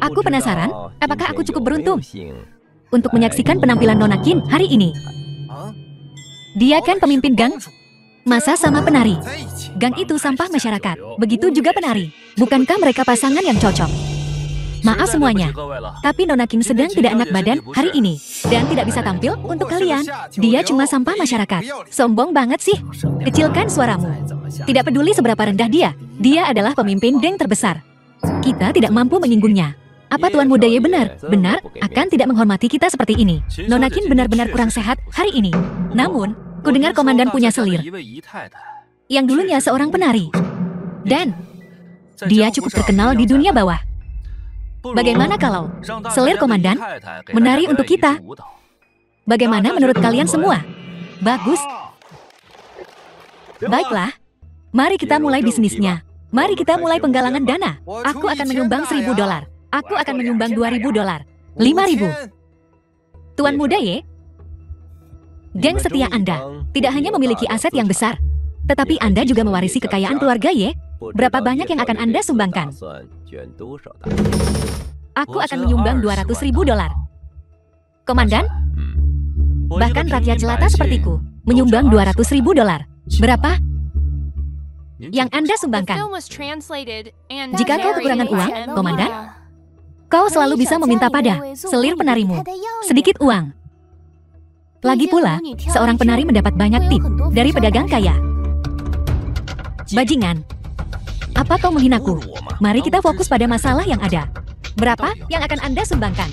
Aku penasaran, apakah aku cukup beruntung untuk menyaksikan penampilan Nona Qin hari ini? Dia kan pemimpin gang? Masa sama penari? Gang itu sampah masyarakat. Begitu juga penari. Bukankah mereka pasangan yang cocok? Maaf semuanya, tapi Nona Qin sedang tidak enak badan hari ini dan tidak bisa tampil untuk kalian. Dia cuma sampah masyarakat. Sombong banget sih. Kecilkan suaramu. Tidak peduli seberapa rendah dia. Dia adalah pemimpin geng terbesar. Kita tidak mampu menyinggungnya. Apa Tuan Muda Ye benar akan tidak menghormati kita seperti ini? Nona Qin benar-benar kurang sehat hari ini. Namun, kudengar komandan punya selir yang dulunya seorang penari. Dan dia cukup terkenal di dunia bawah. Bagaimana kalau selir komandan menari untuk kita? Bagaimana menurut kalian semua? Bagus. Baiklah, mari kita mulai bisnisnya. Mari kita mulai penggalangan dana. Aku akan menyumbang $1.000. Aku akan menyumbang $2.000. 5.000. Tuan Muda Ye, geng setia Anda tidak hanya memiliki aset yang besar, tetapi Anda juga mewarisi kekayaan keluarga Ye. Berapa banyak yang akan Anda sumbangkan? Aku akan menyumbang $200.000. Komandan, bahkan rakyat jelata sepertiku menyumbang $200.000. Berapa yang Anda sumbangkan? Jika kau kekurangan uang, komandan, kau selalu bisa meminta pada selir penarimu sedikit uang. Lagi pula, seorang penari mendapat banyak tip dari pedagang kaya. Bajingan, apa kau menghinaku? Mari kita fokus pada masalah yang ada. Berapa yang akan Anda sumbangkan?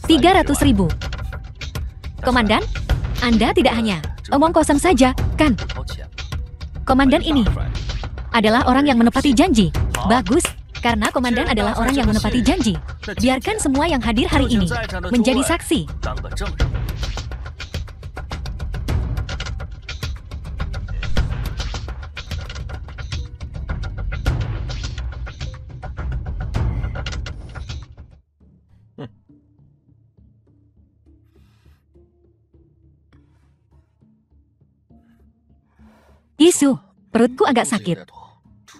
300.000. Komandan, Anda tidak hanya omong kosong saja, kan? Komandan ini adalah orang yang menepati janji. Bagus. Karena komandan adalah orang yang menepati janji. Biarkan semua yang hadir hari ini menjadi saksi. Yisu, perutku agak sakit.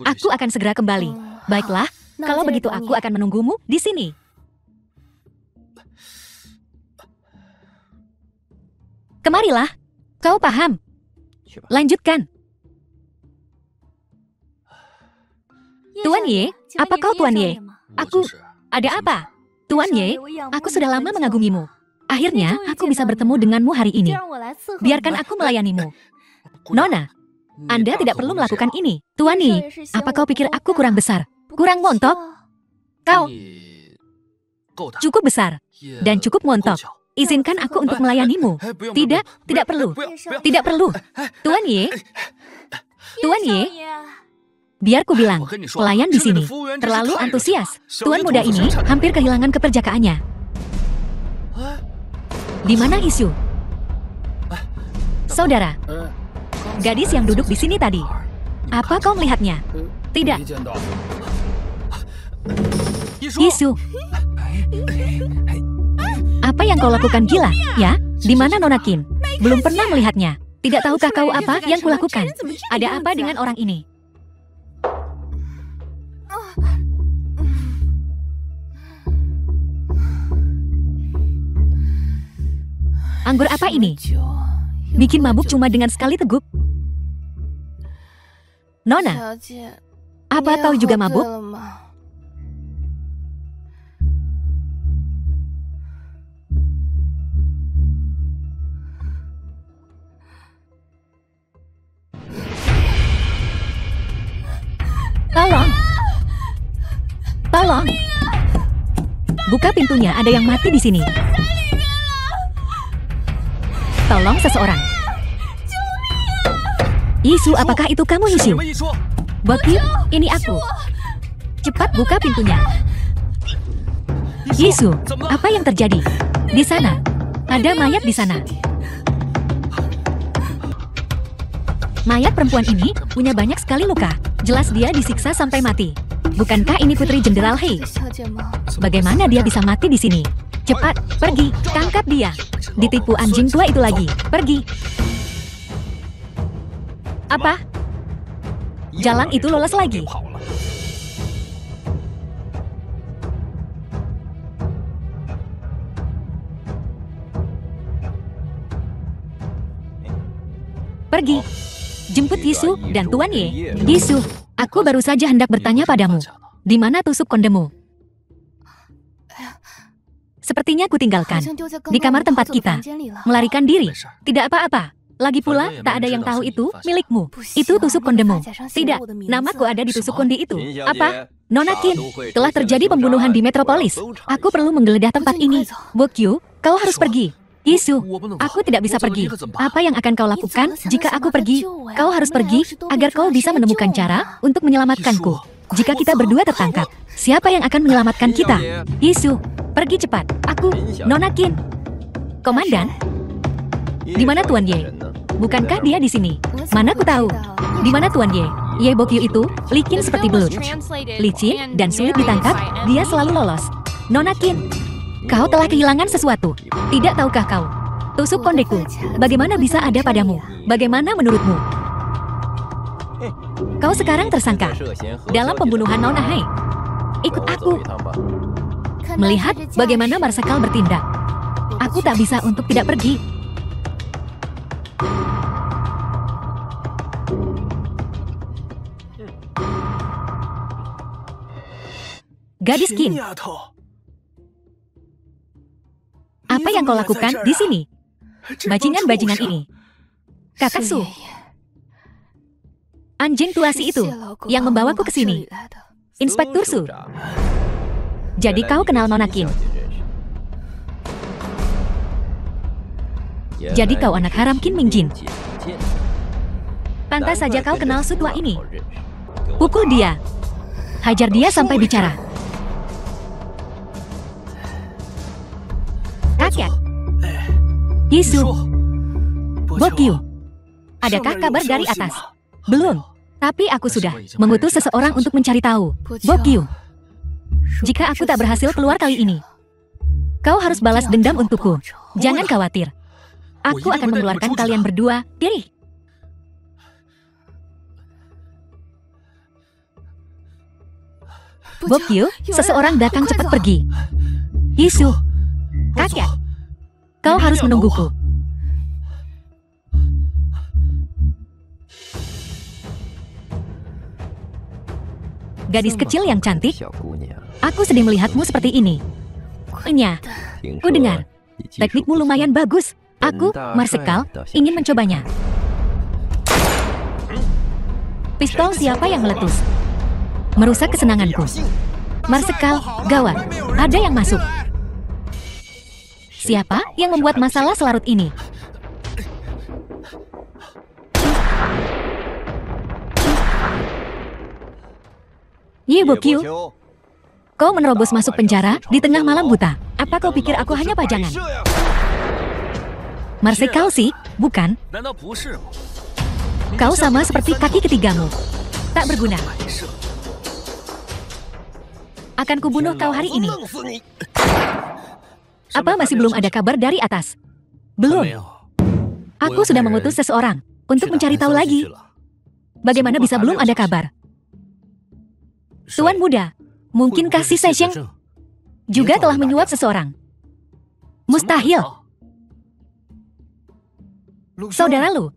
Aku akan segera kembali. Baiklah, kalau begitu aku akan menunggumu di sini. Kemarilah. Kau paham. Lanjutkan. Tuan Ye, apa kau Tuan Ye? Aku, ada apa? Tuan Ye, aku sudah lama mengagumimu. Akhirnya, aku bisa bertemu denganmu hari ini. Biarkan aku melayanimu. Nona, Anda tidak perlu melakukan ini. Tuan Ye, apa kau pikir aku kurang besar? Kurang montok? Kau cukup besar dan cukup montok. Izinkan aku untuk melayanimu. Tidak, tidak perlu. Tidak perlu. Tuan Ye. Tuan Ye. Biar ku bilang, pelayan di sini terlalu antusias. Tuan muda ini hampir kehilangan keperjakaannya. Di mana Isu? Saudara, gadis yang duduk di sini tadi. Apa kau melihatnya? Tidak. Isu. Apa yang kau lakukan gila, ya? Di mana Nona Qin? Belum pernah melihatnya. Tidak tahukah kau apa yang kulakukan? Ada apa dengan orang ini? Anggur apa ini? Bikin mabuk cuma dengan sekali teguk. Nona, apa kau juga mabuk? Tolong! Tolong! Buka pintunya, ada yang mati di sini. Tolong seseorang. Isu, apakah itu kamu, Isu? Bokyu, ini aku. Cepat buka pintunya. Isu, apa yang terjadi? Di sana. Ada mayat di sana. Mayat perempuan ini punya banyak sekali luka. Jelas dia disiksa sampai mati. Bukankah ini Putri Jenderal Hei? Bagaimana dia bisa mati di sini? Cepat, pergi, tangkap dia. Ditipu anjing tua itu lagi. Pergi. Apa? Jalang itu lolos lagi. Pergi. Jemput Yisu dan Tuan Ye. Yisu, aku baru saja hendak bertanya padamu. Di mana tusuk kondemu? Sepertinya ku tinggalkan di kamar tempat kita. Melarikan diri. Tidak apa-apa. Lagi pula, tak ada yang tahu itu milikmu. Itu tusuk kondemu. Tidak, namaku ada di tusuk kondi itu. Apa? Nona Qin, telah terjadi pembunuhan di Metropolis. Aku perlu menggeledah tempat ini. Bokyu, kau harus pergi. Yisu, aku tidak bisa pergi. Apa yang akan kau lakukan jika aku pergi? Kau harus pergi agar kau bisa menemukan cara untuk menyelamatkanku. Jika kita berdua tertangkap, siapa yang akan menyelamatkan kita? Yisu, pergi cepat. Aku, Nona Qin. Komandan, di mana Tuan Ye? Bukankah dia di sini? Mana ku tahu. Di mana Tuan Ye? Ye Bokyu itu licin seperti belut. Licin dan sulit ditangkap, dia selalu lolos. Nona Qin, kau telah kehilangan sesuatu. Tidak tahukah kau? Tusuk kondeku, bagaimana bisa ada padamu? Bagaimana menurutmu? Kau sekarang tersangka dalam pembunuhan Nona Hei. Ikut aku. Melihat bagaimana Marsekal bertindak, aku tak bisa untuk tidak pergi. Gadis Qin, apa yang kau lakukan di sini? Bajingan-bajingan ini. Kakak Su, anjing tua si itu yang membawaku ke sini. Inspektur Su. Jadi kau kenal Nona Qin. Jadi kau anak haram Qin Mingjin. Pantas saja kau kenal Su tua ini. Pukul dia. Hajar dia sampai bicara. Kakek. Yisu. Bokyu. Adakah kabar dari atas? Belum. Tapi aku sudah mengutus seseorang untuk mencari tahu. Bokyu. Jika aku tak berhasil keluar kali ini, kau harus balas dendam untukku. Jangan khawatir. Aku akan mengeluarkan kalian berdua. Diri. Bokyu, seseorang datang cepat pergi. Yisu. Kakek, kau harus menungguku. Gadis kecil yang cantik, aku sedang melihatmu seperti ini. Enya, ku dengar, teknikmu lumayan bagus. Aku, Marsekal, ingin mencobanya. Pistol siapa yang meletus? Merusak kesenanganku. Marsekal, gawat, ada yang masuk. Siapa yang membuat masalah selarut ini? Ye Bokyu, kau menerobos masuk penjara di tengah malam buta. Apa kau pikir aku hanya pajangan? Marsekal sih, bukan? Kau sama seperti kaki ketigamu. Tak berguna. Akan kubunuh kau hari ini. Apa masih belum ada kabar dari atas? Belum. Aku sudah mengutus seseorang untuk mencari tahu lagi. Bagaimana bisa belum ada kabar? Tuan muda, mungkinkah si Sesheng juga telah menyuap seseorang? Mustahil. Saudara Lu.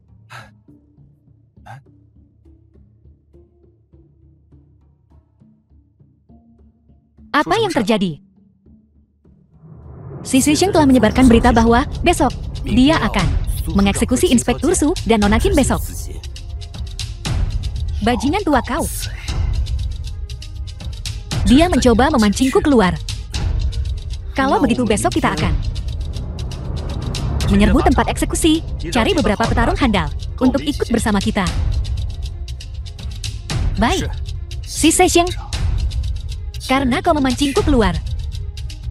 Apa yang terjadi? Si Sesheng telah menyebarkan berita bahwa besok dia akan mengeksekusi Inspektur Su dan Nona Qin besok. Bajingan tua kau. Dia mencoba memancingku keluar. Kalau begitu besok kita akan menyerbu tempat eksekusi, cari beberapa petarung handal untuk ikut bersama kita. Baik, si Sesheng, karena kau memancingku keluar,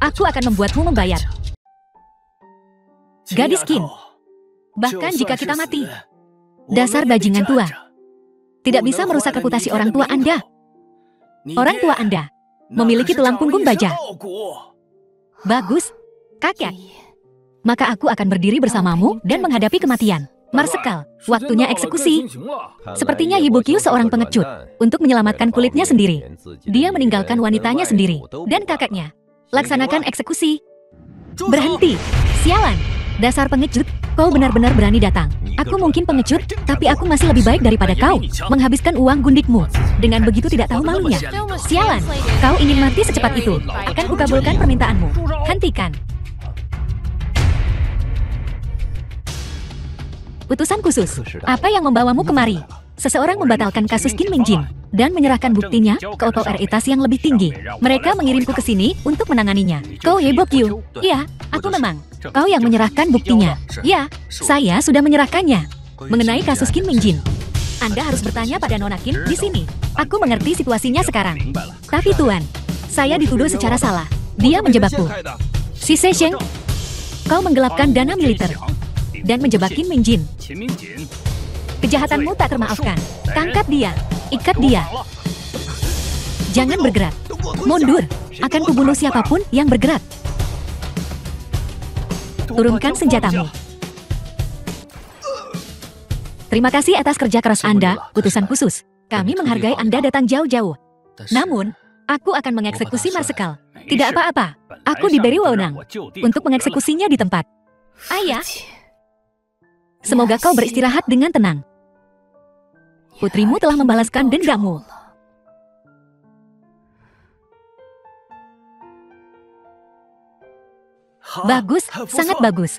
aku akan membuatmu membayar. Gadis Qin, bahkan jika kita mati, dasar bajingan tua, tidak bisa merusak reputasi orang tua Anda. Orang tua Anda memiliki tulang punggung baja. Bagus, kakek. Maka aku akan berdiri bersamamu dan menghadapi kematian. Marsekal, waktunya eksekusi. Sepertinya Ye Bokyu seorang pengecut untuk menyelamatkan kulitnya sendiri. Dia meninggalkan wanitanya sendiri dan kakaknya. Laksanakan eksekusi. Berhenti, sialan. Dasar pengecut, kau benar-benar berani datang. Aku mungkin pengecut, tapi aku masih lebih baik daripada kau. Menghabiskan uang gundikmu dengan begitu tidak tahu malunya. Sialan, kau ingin mati secepat itu. Akan kukabulkan permintaanmu. Hentikan. Utusan khusus, apa yang membawamu kemari? Seseorang membatalkan kasus Qin Mingjin dan menyerahkan buktinya ke otoritas yang lebih tinggi. Mereka mengirimku ke sini untuk menanganinya. Kau Ye Bokyu? Iya, aku memang. Kau yang menyerahkan buktinya. Ya, saya sudah menyerahkannya. Mengenai kasus Qin Mingjin, Anda harus bertanya pada Nona Qin di sini. Aku mengerti situasinya sekarang. Tapi Tuan, saya dituduh secara salah. Dia menjebakku. Si Sesheng, kau menggelapkan dana militer dan menjebak Qin Mingjin. Kejahatanmu tak termaafkan. Tangkap dia, ikat dia. Jangan bergerak. Mundur. Akan kubunuh siapapun yang bergerak. Turunkan senjatamu. Terima kasih atas kerja keras Anda, utusan khusus. Kami menghargai Anda datang jauh-jauh. Namun, aku akan mengeksekusi Marsekal. Tidak apa-apa. Aku diberi wewenang untuk mengeksekusinya di tempat. Ayah, semoga kau beristirahat dengan tenang. Putrimu telah membalaskan dendammu. Bagus, sangat bagus.